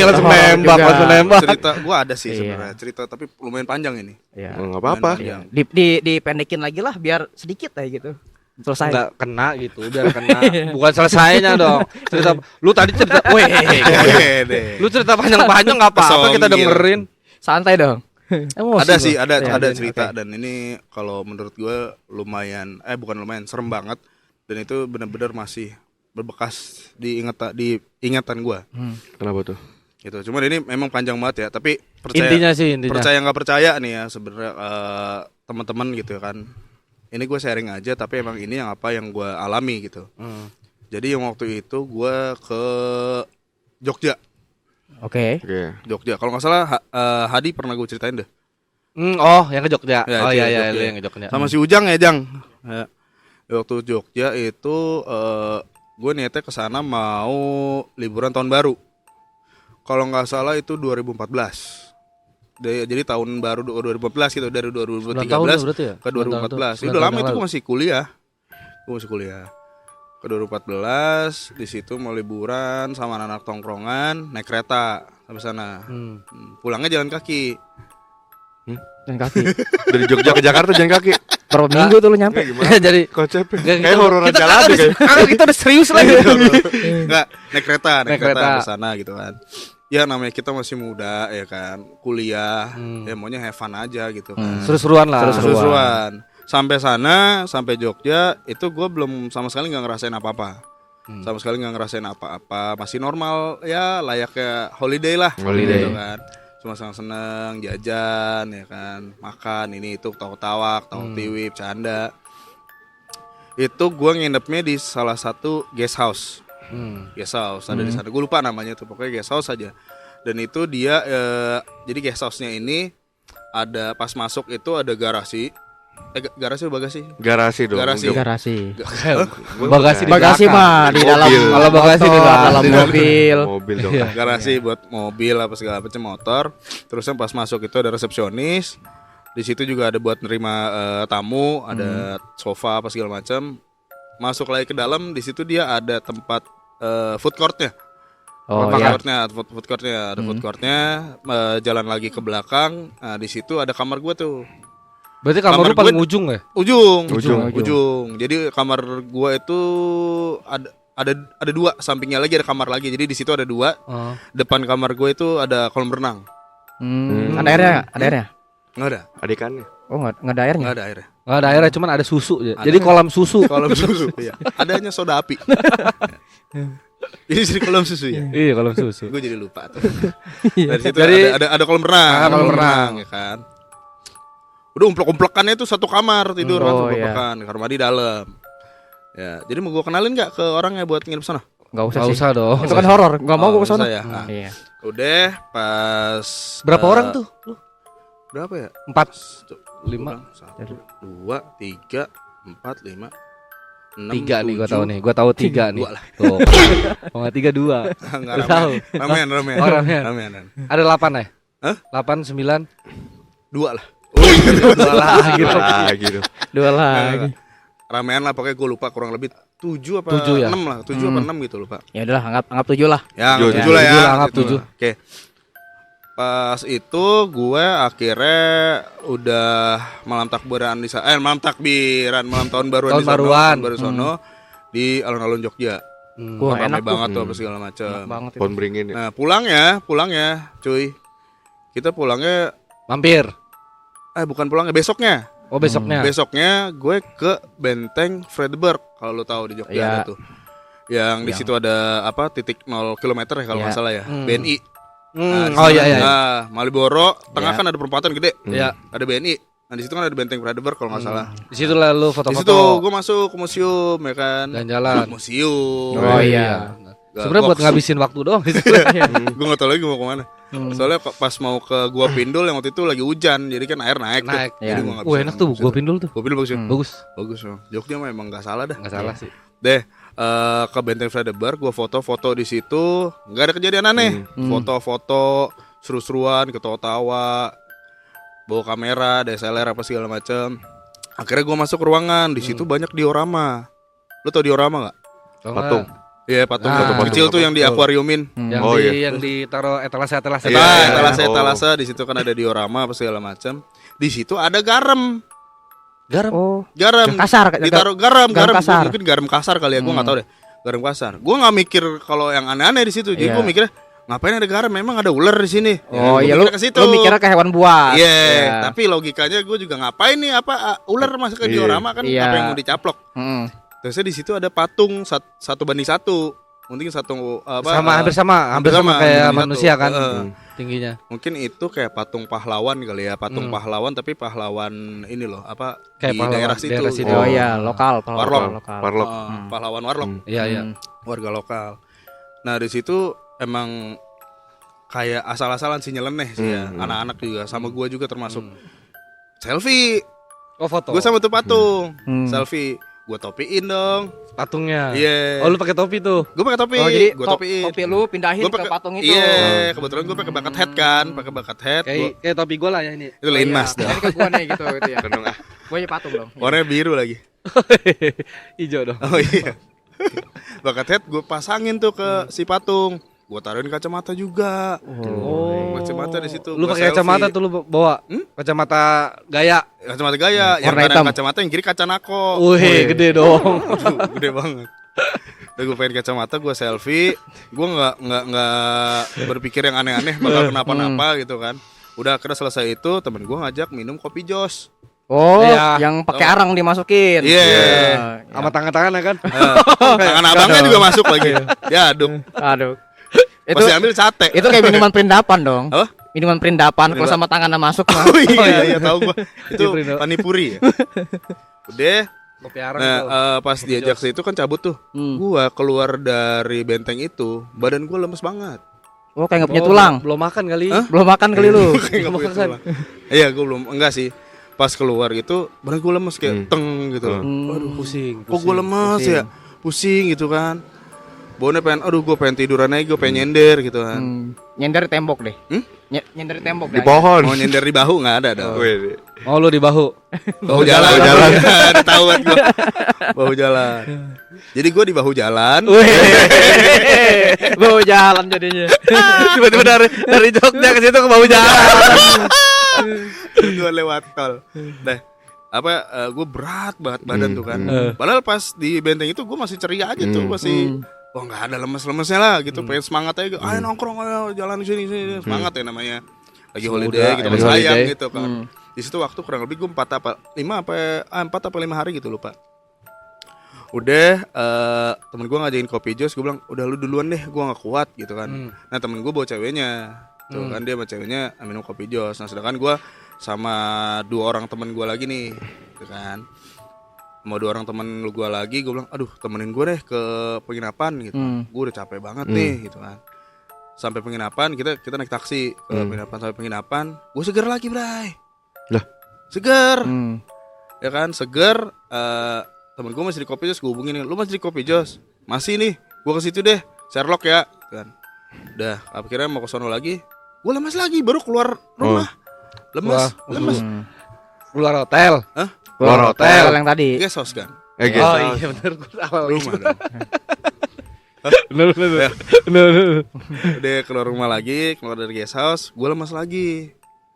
S4: Langsung
S3: Horor
S4: nembak,
S3: juga.
S4: langsung nembak.
S1: Cerita gua ada sih
S3: Iya.
S1: sebenarnya. Cerita tapi lumayan panjang ini.
S3: Iya.
S2: Oh, nggak apa-apa.
S1: Iya.
S3: Dipendekin lagi lah biar sedikit aja gitu. Selesai.
S4: Enggak kena gitu, biar kena. Bukan selesainya dong. Cerita lu tadi cerita, weh.
S1: Deh.
S4: Lu cerita panjang-panjang enggak apa-apa kita
S1: Kesonggil.
S4: dengerin.
S3: Santai dong.
S4: Emosi
S1: Ada
S4: gua.
S1: sih, ada
S3: Iya,
S1: cerita
S3: oke.
S1: dan ini kalau menurut gue lumayan, bukan lumayan, serem banget dan itu benar-benar masih berbekas di ingatan gue.
S2: Kenapa tuh?
S1: Gitu. Cuman ini memang panjang banget ya, tapi percaya
S4: Intinya.
S1: percaya nggak percaya nih ya sebenarnya teman-teman gitu kan. Ini gue sharing aja, tapi emang ini yang apa yang gue alami gitu. Jadi yang waktu itu gue ke Jogja.
S3: Oke.
S2: Oke.
S1: Jogja. Kalau nggak salah Hadi pernah gue ceritain deh.
S4: Oh, yang ke Jogja.
S1: Ya,
S4: Oh
S1: itu
S4: iya
S1: yang
S4: iya,
S1: Jogja.
S4: lu yang ke Jogja.
S1: Sama si Ujang ya, Jang. Ya. Waktu Jogja itu gue niatnya ke sana mau liburan tahun baru. Kalau nggak salah itu 2014. Jadi tahun baru 2014 gitu, dari
S4: 9 tahun ya
S1: 2013
S4: berarti ya?
S1: ke 2014. Itu udah lama itu gue masih kuliah. Gue masih kuliah. Ke 2014 di situ mau liburan sama anak-anak tongkrongan, naik kereta sampai sana. Pulangnya jalan kaki.
S3: Dan kaki.
S2: Dari Jogja ke Jakarta jalan kaki.
S3: Berapa minggu tuh lu nyampe?
S4: Jadi
S2: Konsepnya kayak hororan jalan deh kayak.
S4: kita udah serius lagi.
S1: Enggak, naik kereta
S4: Naik kereta.
S1: ke sana gitu kan. Ya namanya kita masih muda ya kan, kuliah, ya maunya have fun aja gitu kan.
S4: Seru-seruan lah.
S1: Seru-seruan. Sampai sana, sampai Jogja itu gue belum sama sekali nggak ngerasain apa-apa. Sama sekali nggak ngerasain apa-apa, masih normal ya layaknya holiday lah.
S2: Holiday.
S1: Gitu kan. Cuma seneng-seneng, jajan ya kan, makan ini itu, tawa-tawa, tiwi, bercanda. Itu gue nginepnya di salah satu guest house. Guest house ada di sana. Gue lupa namanya tuh, pokoknya guest house aja. Dan itu dia jadi guest house-nya ini ada pas masuk itu ada garasi. Garasi atau bagasi?
S2: Garasi dong.
S1: Garasi.
S3: Garasi.
S4: Bagasi di
S3: Bagasi
S4: belakang.
S3: mah di dalam
S2: Mobil.
S4: Kalau bagasi di
S3: motor,
S4: dalam.
S3: dalam mobil.
S2: Mobil dong.
S1: Garasi buat mobil apa segala macam motor. Terusnya pas masuk itu ada resepsionis. Di situ juga ada buat nerima tamu, ada sofa apa segala macam. Masuk lagi ke dalam, di situ dia ada tempat food courtnya.
S3: Oh
S1: Food
S3: iya.
S1: courtnya, food courtnya, ada food courtnya. Jalan lagi ke belakang, nah, di situ ada kamar gue tuh.
S4: Berarti kamar
S1: Kamar
S4: lu paling
S1: gue-
S4: ujung ya?
S1: Ujung. Jadi kamar gua itu ada dua, sampingnya lagi ada kamar lagi. Jadi di situ ada dua. Depan kamar gue itu ada kolam renang.
S3: Ada airnya nggak? Ada airnya?
S1: Nggak ada,
S2: Adikannya.
S3: Oh nggak ada airnya.
S1: nggak ada airnya.
S4: Enggak ada airnya, cuman ada susu ya.
S1: Ada.
S4: Jadi kolam susu.
S1: Kolam susu. Iya. Adanya soda api. Ini jadi kolam susu ya.
S4: Iya, kolam susu.
S1: Gue jadi lupa tuh. Dari situ
S4: Jadi-
S1: ada kolam renang.
S4: kolam renang.
S1: Ya kan. Udah umplek-umplekannya itu satu kamar tidur kan,
S3: Oh,
S1: umplek-umplekan. Kamar mandi dalam. Ya, jadi mau gue kenalin nggak ke orangnya buat nginep sana?
S3: Nggak usah
S4: Enggak
S3: sih.
S4: usah dong.
S3: Itu kan horor. Nggak mau
S1: Oh,
S3: gue kesana.
S1: usah ya. Nah,
S3: Iya.
S1: udah pas
S4: Berapa orang tuh?
S1: Berapa ya?
S4: 4,
S1: Tuh,
S4: 5.
S1: 1, 2, 3, 4, 5, 6,
S4: 3 nih gua tahu nih. Gua tahu 3 nih.
S1: Dua lah.
S4: Tuh. Oh, enggak 3 2.
S1: Enggak
S4: Lu tahu.
S1: ramean.
S4: Oh, ramean.
S1: Ramean.
S4: Ada 8 ya?
S1: Hah?
S4: 8 9
S1: Dua lah.
S4: lagi tuh.
S2: Lagi dong.
S3: Dua lagi.
S1: Ramean lah pokoknya gue lupa kurang lebih 7 apa
S4: 7 ya?
S1: 6 lah. 7 apa 6 gitu lupa.
S3: Ya udahlah, anggap 7 lah.
S1: Ya,
S2: Tujuh,
S1: 7 lah ya.
S4: tujuh lah, anggap
S1: Gitu
S4: 7.
S1: lah. Oke. Pas itu gue akhirnya udah malam takbiran malam tahun baruan
S4: Tahun
S1: di sono,
S4: baruan.
S1: tahun baru sono di alun-alun Jogja.
S3: Wah,
S1: Ramai
S3: enak tuh.
S1: banget tuh apa segala macam.
S3: Enak banget itu.
S2: Pohon beringin ya.
S1: Nah, pulangnya, cuy. Kita pulangnya
S4: Mampir.
S1: bukan pulangnya, besoknya.
S4: Oh besoknya.
S1: Besoknya gue ke Benteng Frederick kalau lu tahu di Jogja
S3: Iya.
S1: ada tuh. Yang di situ ada apa titik 0 km ya kalau nggak salah ya. BNI. Nah, di
S4: Oh
S1: situ-
S4: iya iya.
S1: Nah, Malioboro, tengah
S3: Iya.
S1: kan ada perempatan gede.
S4: Iya.
S1: Ada BNI. Nah, di situ kan ada Benteng Frederick kalau nggak salah.
S4: Di situ lah lu
S1: Di situ
S4: foto-foto.
S1: gue masuk ke museum ya kan.
S4: Jalan-jalan.
S1: Museum.
S3: Oh iya.
S4: Sebenarnya buat ngabisin waktu doang di situ.
S1: Gue nggak tahu lagi mau kemana. Soalnya pas mau ke Gua Pindul yang waktu itu lagi hujan, jadi kan air naik.
S4: Naik.
S1: Tuh. Jadi
S3: Iya.
S1: gua nggak
S4: Wah
S1: bisa
S4: enak tuh,
S1: ngambil
S4: gua
S1: situ.
S4: pindul tuh.
S1: Gua Pindul bagus ya.
S4: Bagus.
S1: Bagus. Jogja mah emang nggak salah dah.
S4: Enggak salah sih.
S1: Deh ke Benteng Frederick, gue foto-foto di situ, nggak ada kejadian aneh. Foto-foto, seru-seruan, ketawa-tawa, bawa kamera, DSLR apa segala macam. Akhirnya gue masuk ke ruangan, di situ banyak diorama. Lu tau diorama nggak?
S2: Patung.
S1: Iya patung
S4: Ah.
S1: patung kecil tuh yang di akuariumin.
S4: Yang
S2: Oh, iya.
S4: yang ditaruh etalase-etalase.
S1: Iya,
S2: Iya,
S1: etalase di situ kan ada diorama apa segala macam. Di situ ada garam.
S4: Garam.
S3: Oh,
S1: Garam.
S3: yang kasar.
S1: Ditaruh garam
S3: kasar.
S1: mungkin garam kasar kali ya, gue nggak tahu deh. Garam kasar. Gue nggak mikir kalau yang aneh-aneh di situ. Jadi
S3: Iya.
S1: gue mikirnya ngapain ada garam? Memang ada ular di sini.
S3: Oh
S1: Gua
S3: iya, lu
S1: mikirnya ke situ.
S3: mikirnya ke hewan buas.
S1: Iya,
S3: Iya.
S1: tapi logikanya gue juga ngapain nih ular masuk ke
S2: Iya.
S1: diorama kan
S3: Iya.
S1: apa yang mau dicaplok.
S3: Mm.
S1: Terusnya di situ ada patung 1:1. Mungkin satu apa?
S4: Sama hampir sama kayak
S1: hampir
S4: manusia
S1: satu.
S4: kan
S1: Hmm.
S4: tingginya.
S1: Mungkin itu kayak patung pahlawan kali ya, patung pahlawan tapi pahlawan ini loh, apa
S4: Kayak
S1: di
S4: pahlawan
S1: daerah situ.
S4: daerah situ.
S3: Oh iya, lokal,
S1: Warlock.
S3: lokal.
S2: Warlock.
S1: Pahlawan warlock,
S4: Iya iya.
S1: warga lokal. Nah, di situ emang kayak asal-asalan sih nyeleneh sih ya. Anak-anak juga sama gua juga termasuk. Selfie.
S4: Oh foto.
S1: Gue sama tuh patung.
S3: Hmm.
S1: Selfie. Gua topiin dong.
S4: Patungnya.
S1: Iya.
S4: Oh lu pakai topi tuh.
S1: Gue pakai topi.
S3: Oh jadi
S1: Gua topiin.
S3: topi lu pindahin
S1: Gua
S3: ke
S1: pakai-
S3: patung itu.
S1: Iya, kebetulan gue pakai bucket hat kan, pakai bucket hat.
S4: Kayak topi gua lah ya ini.
S1: Itu lain mas dah.
S3: Ini ke gua nih gitu ya.
S2: Tenang ah.
S3: Gua aja patung dong.
S1: Warnanya biru lagi.
S4: Hijau dong.
S1: Oh iya. Bucket hat gue pasangin tuh ke si patung. Gue taruhin kacamata juga.
S4: Oh.
S1: Kacamata di situ.
S4: Lu
S1: Gua
S4: pakai
S1: selfie.
S4: kacamata tuh lu bawa. Kacamata gaya.
S1: Kacamata gaya. Yang
S3: Warna
S1: kanan
S3: hitam.
S1: kacamata, yang kiri kaca nako.
S4: Wih, gede dong.
S1: Aduh, gede banget. Udah gue pengen kacamata, gue selfie. Gue nggak berpikir yang aneh-aneh bakal kenapa-napa gitu kan. Udah akhirnya selesai itu, temen gue ngajak minum kopi jos.
S3: Oh,
S4: Iya.
S3: yang pakai arang dimasukin.
S1: Iya.
S4: Sama tangan-tangannya kan.
S1: Tangan abangnya juga masuk lagi. Ya, aduh.
S3: Aduh. Itu
S1: Masih ambil sate.
S3: itu kayak minuman perindapan dong.
S1: Apa?
S3: Minuman perindapan kalau sama tangannya masuk mah.
S1: Oh iya, iya tahu gua. Itu
S4: Iya,
S1: panipuri ya. Udah.
S4: Kopi arang
S1: Nah,
S4: tuh.
S1: pas diajak ke situ kan cabut tuh. Gua keluar dari benteng itu, badan gua lemes banget.
S3: Oh, kayak nggak punya
S4: Oh,
S3: tulang.
S4: Belum makan kali.
S3: Belum makan kali lu.
S1: Kayak nggak punya tulang. Iya, gua belum enggak sih. Pas keluar gitu, badan gua lemes kayak teng gitu.
S4: Aduh pusing.
S1: Kok gua lemes ya? Pusing gitu kan. Baunya pengen, aduh gua pengen tiduran aja, gua pengen nyender gitu kan.
S3: Nyender di tembok deh.
S1: Hmm?
S3: Nyender di tembok
S2: Di
S3: deh.
S2: pohon.
S1: Mau nyender di bahu nggak ada dong.
S2: Wih,
S4: Oh lu di bahu.
S1: Bahu jalan.
S2: Bahu jalan.
S1: Tahu banget gua. Bahu jalan. Jadi gua di bahu jalan.
S3: Bawa jalan jadinya.
S4: Tiba-tiba dari Jogja ke situ ke bawah jalan.
S1: Gua lewat tol. Nah, gue berat banget badan tuh kan. Padahal pas di benteng itu gue masih ceria aja tuh, masih wah nggak ada lemes-lemesnya lah gitu. Pengen semangat aja. Ayo nongkrong, ayo jalan sini. Semangat ya namanya. Lagi holiday gitu,
S4: lagi
S1: sayang
S4: holiday.
S1: gitu kan. Di situ waktu kurang lebih gue 4 apa 5 hari gitu lupa. Udah temen gue ngajakin kopi jos, gue bilang udah lu duluan deh, gue nggak kuat gitu kan. Nah temen gue bawa ceweknya, tuh kan dia sama ceweknya minum kopi jos. Nah sedangkan gue sama 2 orang temen gue lagi nih, gitu kan. Sama 2 orang temen gue lagi, gue bilang aduh temenin gue deh ke penginapan gitu. Gue udah capek banget nih gitu kan. Sampai penginapan kita naik taksi ke penginapan, sampai penginapan gue seger lagi bray.
S2: Lah?
S1: Seger ya kan, seger. Temen gue masih di kopi jos, gue hubungin, lu masih di kopi jos? Masih nih, gue ke situ deh, Sherlock ya kan. Udah akhirnya mau ke sono lagi, gue lemas lagi, baru keluar rumah lemes.
S4: Keluar hotel.
S1: Hah?
S3: Keluar hotel yang tadi.
S1: Guest house kan,
S2: gitu.
S4: Oh iya bener gua awal
S1: rumah dong.
S4: bener.
S1: Udah keluar rumah lagi, keluar dari guest house, gue lemas lagi.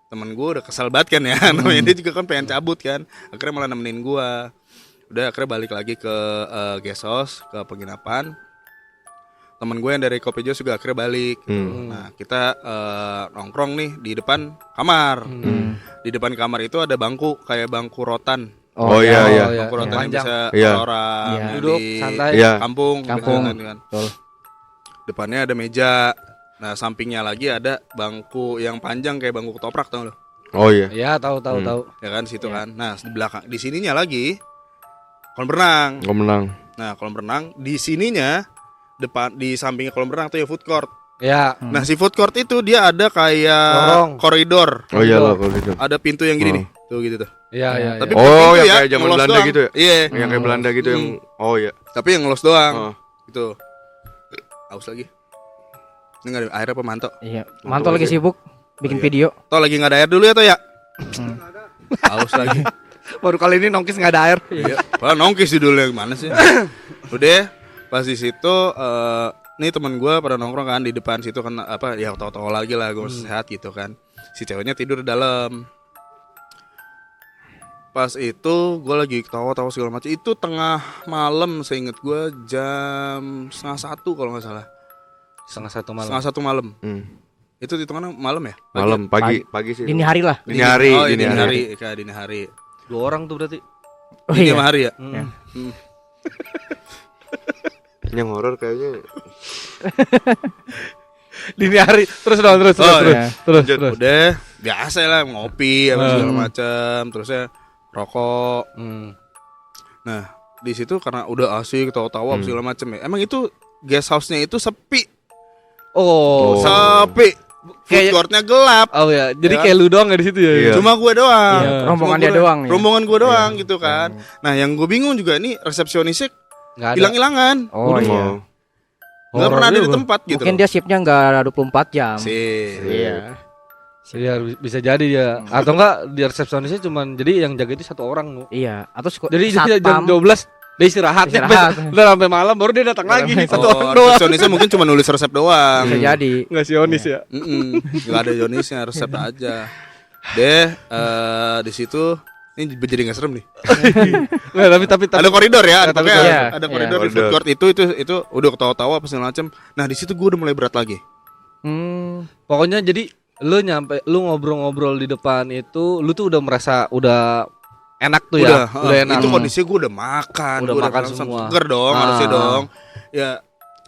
S1: Temen gue udah kesal banget kan ya, namanya dia juga kan pengen cabut kan, akhirnya malah nemenin gue. Udah akhirnya balik lagi ke guest house, ke penginapan. temen gue yang dari Kopi Jos juga akhirnya balik gitu. Nah kita nongkrong nih di depan kamar. Di depan kamar itu ada bangku kayak bangku rotan.
S2: Oh iya iya.
S1: Bangku rotan yang
S4: Panjang.
S1: bisa
S2: Iya.
S1: orang
S3: Iya.
S1: yang
S4: Duduk,
S1: di
S4: santai.
S2: Iya.
S1: kampung.
S3: Kampung.
S1: Gitu kan.
S3: Betul.
S1: Depannya ada meja. Nah sampingnya lagi ada bangku yang panjang kayak bangku ketoprak, tau lo?
S2: Oh iya.
S4: Ya tahu.
S1: Ya kan di situ kan. Nah di belakang di sininya lagi kolam renang.
S2: Gua menang.
S1: Nah kolam renang di sininya depan di sampingnya kolam renang tuh ya food court.
S4: Ya.
S1: Nah si food court itu dia ada kayak
S4: Lorong.
S1: koridor.
S2: Oh iya lah kalau gitu.
S1: Ada pintu yang gini nih. Tuh gitu tuh.
S4: Iya.
S1: Tapi
S2: Oh,
S1: bukan pintu
S2: yang
S1: ya,
S2: kayak zaman
S1: ngelos
S2: Belanda
S1: doang.
S2: gitu ya?
S1: Iya.
S2: Yang kayak Belanda gitu yang oh iya.
S1: Tapi yang ngelos doang.
S2: Oh.
S1: Gitu. Aus lagi. Ini nggak ada air apa manto?
S3: Iya. Mantul lagi sibuk bikin video.
S1: Toh lagi nggak ada air dulu ya toh ya? Aus lagi.
S4: Baru kali ini nongkis nggak ada air.
S1: Iya. Padahal nongkis judulnya gimana sih? Udah pas di situ nih teman gue pada nongkrong kan di depan situ kan apa ya tahu-tahu lagi lah gue sehat gitu kan. Si ceweknya tidur di dalam. Pas itu gue lagi tawa-tawa segala macam. Itu tengah malam seinget gue jam 12:30 kalau nggak salah.
S4: 1:30 malam.
S1: 1:30 malam. Itu hitungannya malam ya?
S2: Malam pagi sih.
S3: Dini hari lah.
S2: Dini hari,
S1: Oh, iya,
S2: dini
S1: dini
S2: hari.
S1: hari. Kayak dini hari.
S4: 2 orang tuh berarti.
S3: Oh
S1: Dini
S3: iya.
S1: sama hari ya?
S2: Yang horor kayaknya.
S4: Dini hari. Terus
S1: Oh,
S4: terus.
S3: iya.
S4: Terus.
S1: Udah biasa lah ngopi apa segala macam. Terusnya rokok. Nah di situ karena udah asik tawa-tawa apa segala macam ya. Emang itu guest house-nya itu sepi.
S4: Oh.
S1: Sepi. Food
S4: Kayak-
S1: court-nya gelap.
S4: Oh ya. Jadi
S1: Ya.
S4: kayak lu doang ya di situ ya.
S2: Iya.
S1: Cuma gue doang.
S3: Iya, rombongan
S1: Cuma
S3: dia
S1: gua
S3: doang ya.
S1: Rombongan gue doang gitu kan. Nah yang gue bingung juga ini resepsionisnya
S4: Enggak ada.
S1: hilang-hilangan.
S3: Oh iya.
S1: Nggak pernah ada di
S4: Horor
S1: tempat gitu.
S3: Mungkin dia shiftnya nggak 24 jam.
S1: Sih.
S3: Iya.
S4: Iya bisa jadi ya. Atau enggak di resepsionisnya cuman jadi yang jaga itu 1 orang. Nu.
S3: Iya. Atau
S4: Jadi jam
S3: satpam.
S4: 12 dia istirahat.
S3: Istirahat.
S4: Udah sampai malam baru dia datang lagi. 1 orang
S1: Oh,
S4: doang.
S1: resepsionisnya mungkin cuma nulis resep doang.
S3: Bisa jadi.
S4: Enggak sionis ya.
S1: Nggak ada Yonisnya, resep aja. Deh, di situ ini jadi nggak serem nih.
S4: Nggak, tapi
S1: Ada koridor ya, ada,
S4: Tapi
S1: pokoknya
S3: iya,
S1: ada
S3: iya.
S1: koridor di food court itu udah ketawa-tawa apa segala macam. Nah di situ gue udah mulai berat lagi.
S4: pokoknya jadi lu ngobrol-ngobrol di depan itu lu tuh udah merasa udah enak tuh ya. Udah enak.
S1: Itu kondisinya gue udah makan,
S4: Udah
S1: gua
S4: makan
S1: langsung
S4: semua.
S1: seger dong,
S4: Ah.
S1: harusnya dong. Ya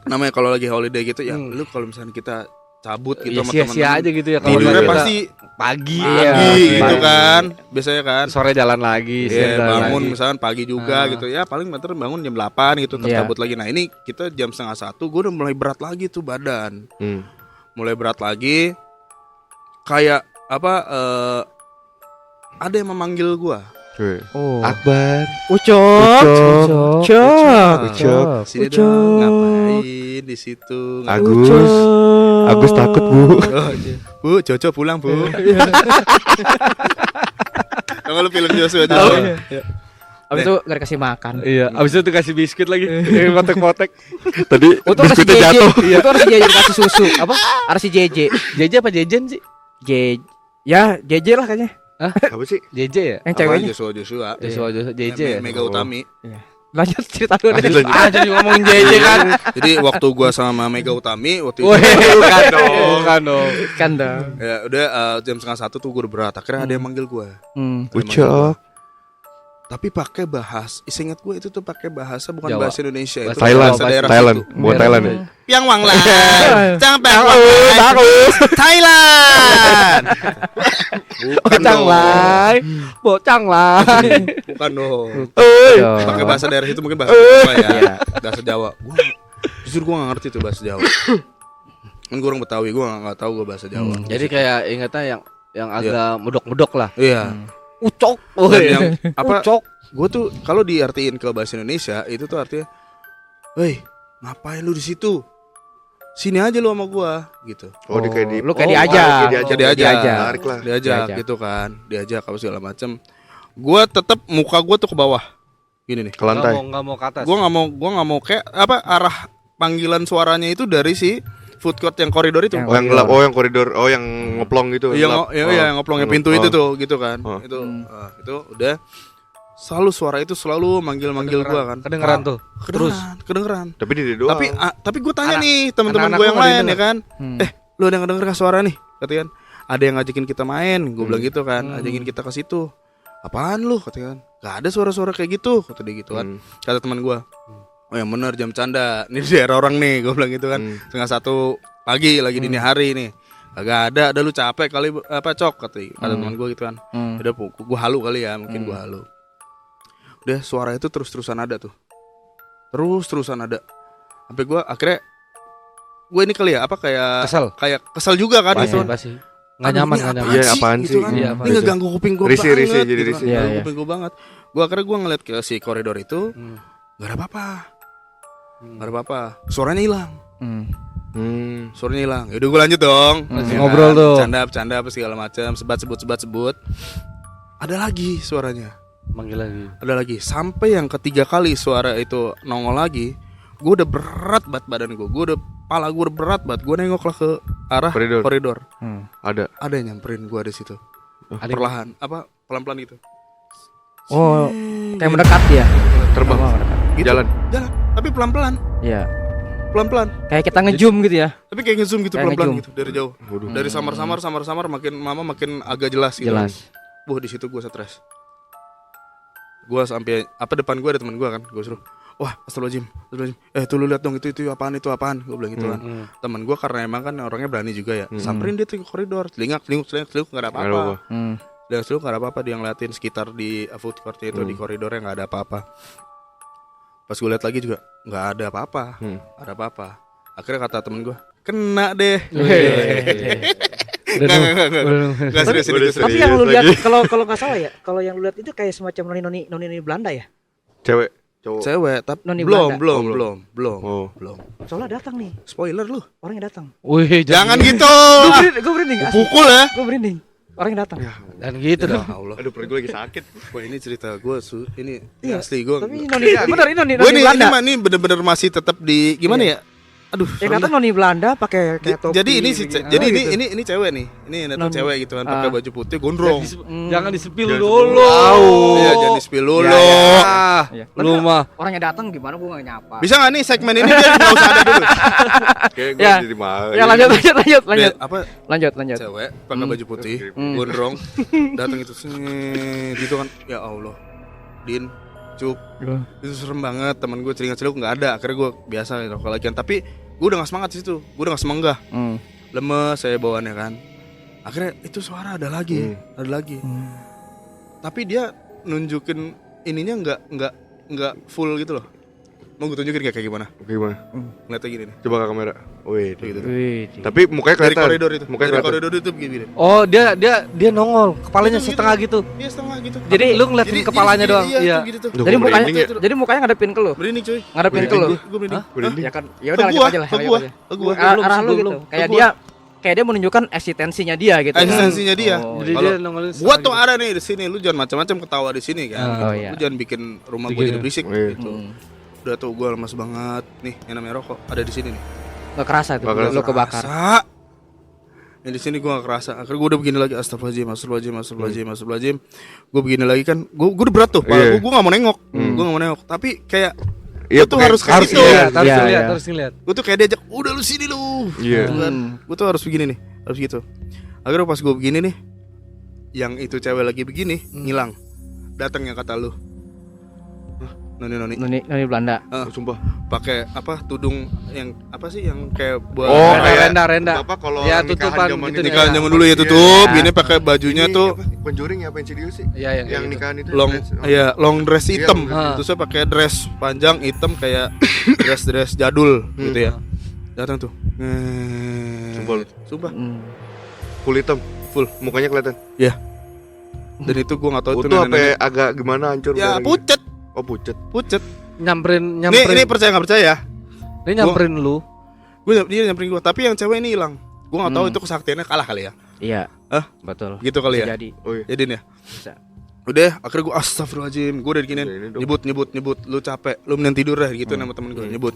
S1: namanya kalau lagi holiday gitu ya, lu kalau misalnya kita cabut gitu
S4: Iya,
S1: sama
S4: sia-sia
S1: teman-teman.
S4: aja gitu ya kalau
S1: Tidurnya
S4: kita
S1: pasti
S4: pagi,
S1: pagi
S3: Iya,
S1: gitu
S3: pagi.
S1: kan, biasanya kan.
S4: sore jalan lagi,
S1: Iya,
S4: siang jalan
S1: bangun
S4: lagi.
S1: misalkan pagi juga gitu ya, paling bentar bangun jam 8 gitu terus
S3: Iya.
S1: cabut lagi. Nah ini kita jam 12:30 gue udah mulai berat lagi tuh badan, mulai berat lagi, kayak apa? Ada yang memanggil gue.
S3: Oh.
S2: Akbar.
S3: Ucok. Ucok.
S2: Ucok.
S1: Sini
S3: Ucok.
S1: dong, ngapain di situ?
S2: Agus. Agus takut, Bu.
S1: Oh, iya. Bu, Jojo pulang, Bu. Kalau lu film Joshua aja.
S3: Abis itu gak dikasih makan.
S4: Iya, abis itu dikasih biskuit lagi, potek-potek.
S2: Tadi
S3: Itu harus si
S2: biskuitnya
S3: JJ.
S2: jatuh.
S3: Itu harus si JJ dikasih susu. Apa? Harus si JJ.
S4: JJ apa Jejen sih?
S3: Ya JJ lah kayaknya.
S2: Apa sih?
S4: JJ ya?
S3: Yang
S1: Apaan
S3: ceweknya.
S1: Joshua.
S4: JJ ya?
S1: Mega Utami.
S3: Lanjut cerita dulu deh.
S2: Lanjut.
S4: Ah, jadi ngomongin JJ kan.
S1: Jadi waktu gua sama Mega Utami waktu itu
S4: Woi, bukan dong. Bukan dong.
S3: Kan dong.
S1: ya udah jam 12:30 tuh gue udah berat. Akhirnya ada yang manggil gua.
S2: Ucok.
S1: Tapi pakai ingat gue itu tuh pakai bahasa bukan
S4: Jawa.
S1: bahasa Indonesia, itu
S2: Thailand,
S1: bahasa daerah
S2: Thailand,
S1: situ.
S2: bukan Thailand ya.
S1: Piang Wang Lai, Cang Piang Wang Lai, Thailand. Bukan
S3: Bocang
S1: dong.
S3: lai. Bocang lai.
S1: Bukan dong.
S3: Iya.
S1: Pakai bahasa daerah itu mungkin bahasa Jawa ya.
S3: Iya.
S1: Bahasa Jawa. Jujur gue gak ngerti tuh bahasa Jawa. Kan gue orang Betawi, gue gak tahu gue bahasa Jawa.
S4: Jadi kayak ingatnya yang agak medok-medok lah.
S1: Iya.
S4: Ucok.
S1: Dan yang apa?
S4: Ucok.
S1: Gue tuh kalau diartiin ke bahasa Indonesia itu tuh artinya, "Woi, ngapain lu di situ? Sini aja lu sama gua." Gitu.
S2: Oh, di kayak di.
S3: Lu kayak
S2: oh,
S3: diajak.
S2: diajak.
S1: Diajak.
S2: Tarik lah.
S1: Diajak gitu kan. Diajak apa segala macem. Gua tetap muka gua tuh ke bawah. Gini nih.
S2: Ke lantai.
S4: Enggak mau ke atas.
S1: Gua nggak mau kayak apa arah panggilan suaranya itu dari si food court yang koridor itu.
S2: Oh, yang gelap. Oh, yang koridor. Oh, yang ngeplong gitu.
S1: Iya,
S2: gelap.
S1: iya, yang ngoplongnya pintu
S2: Oh.
S1: itu tuh gitu kan.
S2: Oh.
S1: Itu itu udah selalu suara itu selalu manggil-manggil gue kan.
S4: Kedengeran tuh. Terus.
S1: Kedengeran.
S2: Tapi di dia doang.
S1: Tapi gue tanya
S4: Anak-
S1: nih teman-teman
S4: anak-anak
S1: gue
S4: lu
S1: yang
S4: nggak
S1: lain ya
S4: didengar?
S1: kan.
S3: Hmm.
S1: Lu ada yang denger gak suara nih? Katanya kan. Ada yang ngajakin kita main. Gue bilang gitu kan.
S4: Hmm.
S1: Ngajakin kita ke situ. Apaan lu? Katanya kan. Gak ada suara-suara kayak gitu. Kata dia gitu kan. Kata teman gue. Oh yang bener jam canda. Ini di daerah orang nih. Gue bilang gitu kan. 1:30 pagi lagi dini hari nih. Gak ada lu capek kali apa cok kata teman gue gitu kan. Udah gue halu kali ya, mungkin gue halu. Udah suara itu terus-terusan ada tuh. Terus-terusan ada. Sampai gue akhirnya gue ini kali ya apa kayak
S4: Kesel.
S1: kayak kesel juga kan
S4: Pasti,
S1: gitu.
S4: pasti. Nggak
S1: Aduh,
S4: nyaman,
S1: ini
S4: nggak
S1: apaan
S4: nyaman.
S2: Iya,
S1: sih,
S2: apaan
S1: gitu
S2: sih?
S1: kan.
S4: Iya,
S1: Ini
S4: apaan
S1: ngeganggu kuping gue
S2: Risih,
S1: banget.
S2: risih, jadi
S1: gitu
S2: risih.
S1: kan.
S3: Iya,
S1: Ngeganggu
S3: iya.
S1: kuping gue banget. Gue akhirnya gue ngeliat ke si koridor itu, gak ada apa-apa. Gak ada apa-apa. Suaranya hilang. Suaranya hilang. Yaudah gue lanjut dong. Ya
S4: Ngobrol
S1: kan?
S4: tuh.
S1: Canda apa segala macam. Sebat sebut. Ada lagi suaranya.
S4: Manggil lagi.
S1: Ada lagi. Sampai yang ketiga kali suara itu nongol lagi, gue udah berat banget badan gue. Kepala gue udah berat banget. Gue nengok lah ke arah koridor.
S2: Ada.
S1: Ada yang nyamperin gue di situ.
S4: Ada-
S1: Perlahan, apa pelan-pelan gitu.
S3: Oh, kayak mendekat ya.
S2: Terbang.
S3: Oh, mendekat.
S1: Gitu.
S2: Jalan.
S1: Tapi pelan-pelan,
S3: Iya.
S1: pelan-pelan.
S3: Kayak kita nge-zoom gitu ya.
S1: Tapi kayak nge-zoom gitu
S3: Kayak
S1: pelan-pelan
S3: nge-zoom.
S1: gitu dari jauh.
S2: Waduh.
S1: Dari samar-samar makin agak jelas gitu.
S3: Jelas.
S1: Di situ gue stres. Gue sampai apa depan gue ada teman gue kan, gue suruh, wah astagfirullahaladzim. Tuh lu lihat dong itu apaan, gue bilang gitu kan. Teman gue karena emang kan orangnya berani juga ya, samperin dia tuh ke koridor, selingkuh nggak ada apa-apa. Dan selingkuh nggak ada apa-apa, dia ngeliatin sekitar di food courtnya itu di koridornya nggak ada apa-apa. Pas gue lihat lagi juga nggak ada apa-apa, ada apa-apa. Akhirnya kata temen gue, kena deh. Nggak serius.
S3: Tapi yang lu lihat kalau nggak salah ya, kalau yang lu lihat itu kayak semacam noni Belanda ya.
S2: Cewek, cowok.
S1: Cewek, tapi
S3: Noni
S1: belum.
S2: Oh.
S3: Soalnya datang nih,
S1: Spoiler lu.
S3: orangnya datang.
S4: Wih,
S1: Jangan gitu.
S3: Gue berinding.
S1: Pukul ya.
S3: Gue berinding. Orangnya datang.
S4: dan gitu dong.
S1: Allah.
S2: Aduh, perut gue lagi sakit.
S1: Wah ini cerita gue ini
S3: Iya.
S1: asli gue.
S3: Tapi noni bener ini noni
S1: Gue nih
S3: Belanda.
S1: ini bener-bener masih tetap di gimana ya? Aduh.
S3: Yang datang noni Belanda pakai kayak topi.
S1: Jadi ini si
S3: gitu.
S1: jadi
S3: Oh,
S1: ini
S3: gitu.
S1: ini cewek nih. Ini datang
S3: Noni.
S1: cewek gitu kan pakai baju putih gondrong.
S4: Jangan disepil
S2: Jangan
S4: dulu.
S1: Iya, jangan di-spill dulu.
S3: Iya.
S4: Lu mah.
S3: Orangnya datang gimana gue nggak nyapa.
S1: Bisa nggak nih segmen ini dia nggak usah ada dulu.
S2: Kayak gue
S3: Ya.
S2: jadi mahal.
S3: Ya lanjut.
S1: Dia, apa
S3: Lanjut.
S1: cewek pakai baju putih, gondrong, datang itu gitu kan. Ya Allah. Din, Cuk. Itu serem banget. Teman gue celingak-celinguk nggak ada. Akhirnya gue biasa gitu kalau lagian. Tapi gue udah nggak semangat di situ. Gue udah nggak semanggah. Lemes saya bawaannya kan. Akhirnya itu suara ada lagi. Tapi dia nunjukin ininya nggak full gitu loh. Mau gue tunjukin kayak gimana?
S2: Gimana?
S1: Ngeliatnya gini nih.
S2: Coba ke kamera. Wih.
S1: Kayak gitu.
S3: Wih.
S2: Tapi mukanya
S1: Dari
S2: kelihatan.
S1: koridor itu.
S2: Mukanya
S1: Dari
S2: kelihatan.
S1: koridor itu begini.
S4: Oh, dia nongol, kepalanya
S1: Gitu,
S4: setengah gitu.
S1: Iya setengah gitu.
S4: Jadi lu ngeliatin kepalanya doang.
S1: Iya.
S4: Iya.
S1: Gitu tuh.
S2: Duh,
S3: Jadi
S2: gue
S3: mukanya
S2: merinding ya.
S3: jadi mukanya ngadepin ke lu.
S1: Merinding cuy.
S3: Ngadepin ke lu.
S1: Gue merinding.
S2: Merinding.
S3: Ya kan. Ya
S1: Ke
S3: udah
S1: gua,
S3: lanjut
S1: ke gua,
S3: aja.
S1: ke gua.
S3: Arah lu
S4: Belum.
S3: gitu. Kayak
S1: Ke gua.
S3: dia menunjukkan eksistensinya dia gitu.
S1: Eksistensinya dia.
S3: Oh,
S4: Jadi
S1: Kalau
S4: dia nongolin
S1: gua
S4: setengah
S1: tuh
S4: gitu.
S1: ada nih di sini, lu jangan macam-macam ketawa di sini kan.
S3: Oh, iya.
S1: Lu jangan bikin rumah gua
S4: Begini.
S1: jadi berisik
S2: Iya.
S1: gitu. Udah tuh gua lemas banget nih, yang namanya rokok ada di sini nih.
S3: Nggak kerasa tuh
S2: Nggak kerasa.
S3: lu kebakar.
S1: Kerasa. Yang di sini gua gak kerasa. Akhirnya gua udah begini lagi, astagfirullahaladzim. Gua begini lagi kan, gua udah berat tuh.
S2: Iya.
S1: Gua gak mau nengok, gua gak mau nengok. Tapi kayak
S2: Iya,
S1: gua tuh harus kayak
S4: Harus
S1: gitu.
S4: ngeliat, harus
S3: Iya,
S4: ngeliat,
S3: iya.
S4: harus ngeliat.
S1: Gue tuh kayak diajak, udah lu sini lu.
S2: Iya.
S1: Gitu kan. Gue tuh harus begini nih, harus gitu. Akhirnya pas gue begini nih, yang itu cewek lagi begini, ngilang. Datang yang kata lu. Noni.
S3: Noni Belanda.
S2: Sumpah.
S1: Pakai apa? Tudung yang apa sih yang kayak buat
S2: Oh,
S1: kayak
S4: renda.
S2: Bapak kalau
S4: Ya,
S2: nikahan
S4: tutupan
S2: zaman
S4: gitu
S2: ini
S1: nikahan
S2: kan.
S1: zaman dulu ya
S2: Iya.
S1: tutup, gini pakai bajunya
S2: Ini
S1: tuh
S2: apa? Conjuring ya apa Insidious sih?
S4: Iya, yang kayak
S2: Yang
S4: gitu.
S2: nikahan itu.
S1: long dress
S2: Iya,
S1: hitam.
S2: long dress.
S1: Terus saya pakai dress panjang hitam kayak dress jadul gitu ya. Datang tuh. Sumpah.
S2: Full hitam.
S1: Full.
S2: Mukanya kelihatan.
S1: Ya. Dan itu gue nggak tahu itu
S2: Utuh apa
S1: nenek-nenek.
S2: agak gimana hancur
S1: Ya
S2: barangnya.
S1: pucet.
S2: Oh, pucet.
S4: Nyamperin.
S1: Ini percaya nggak percaya?
S4: Ini nyamperin lu.
S1: Dia nyamperin gue. Tapi yang cewek ini hilang. Gue nggak tahu itu kesaktiannya kalah kali ya.
S3: Iya.
S1: Hah?
S3: Betul.
S1: Gitu kali ya.
S3: Jadi.
S2: Oh iya.
S1: Jadiin ya.
S3: Bisa.
S1: Udah, akhirnya gue astagfirullahaladzim. Gue udah diginiin.
S2: Ya, ini dong.
S1: Nyebut. Lu capek. Lu mending tidur deh gitu nama temen gue. Nyebut.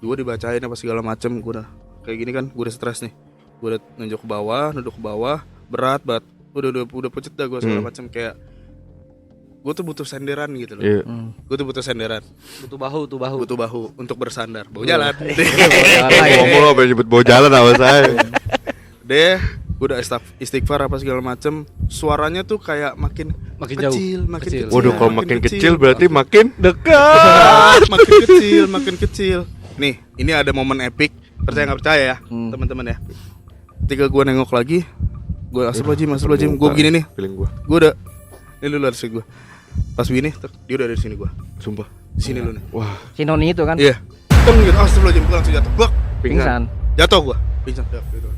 S1: Gue dibacain apa segala macem. Gue udah kayak gini kan. Gue udah stres nih. Gue udah nunjuk ke bawah. Berat banget. Udah pucet dah gue segala macem kayak gue tuh butuh senderan gitu loh.
S2: Iya.
S1: Gue tuh butuh senderan,
S4: Butuh bahu.
S1: butuh bahu untuk bersandar. Bawa jalan.
S2: Ngomong lo apa nyebut bawa jalan sama saya.
S1: Deh, gue udah istighfar apa segala macem. Suaranya tuh kayak makin
S4: Makin
S1: kecil,
S4: jauh.
S1: makin
S4: Kecil.
S1: kecil.
S2: Waduh, kalau makin kecil berarti makin
S4: Dekat.
S1: makin kecil, makin kecil. Nih, ini ada momen epic. Percaya nggak percaya ya, teman-teman ya. Ketika gue nengok lagi, gue astagfirullahaladzim, gue begini nih.
S2: feeling gua.
S1: Gue udah, ini lu lihat gue. Pas begini, dia udah ada di sini gue.
S2: Sumpah.
S1: Di sini lu nih.
S2: Wah,
S3: Si Noni itu kan
S1: Iya. Teng gitu, astagfirullahaladzim, gue langsung jatuh. Bak,
S3: pingsan.
S1: jatuh gue, pingsan. Gitu.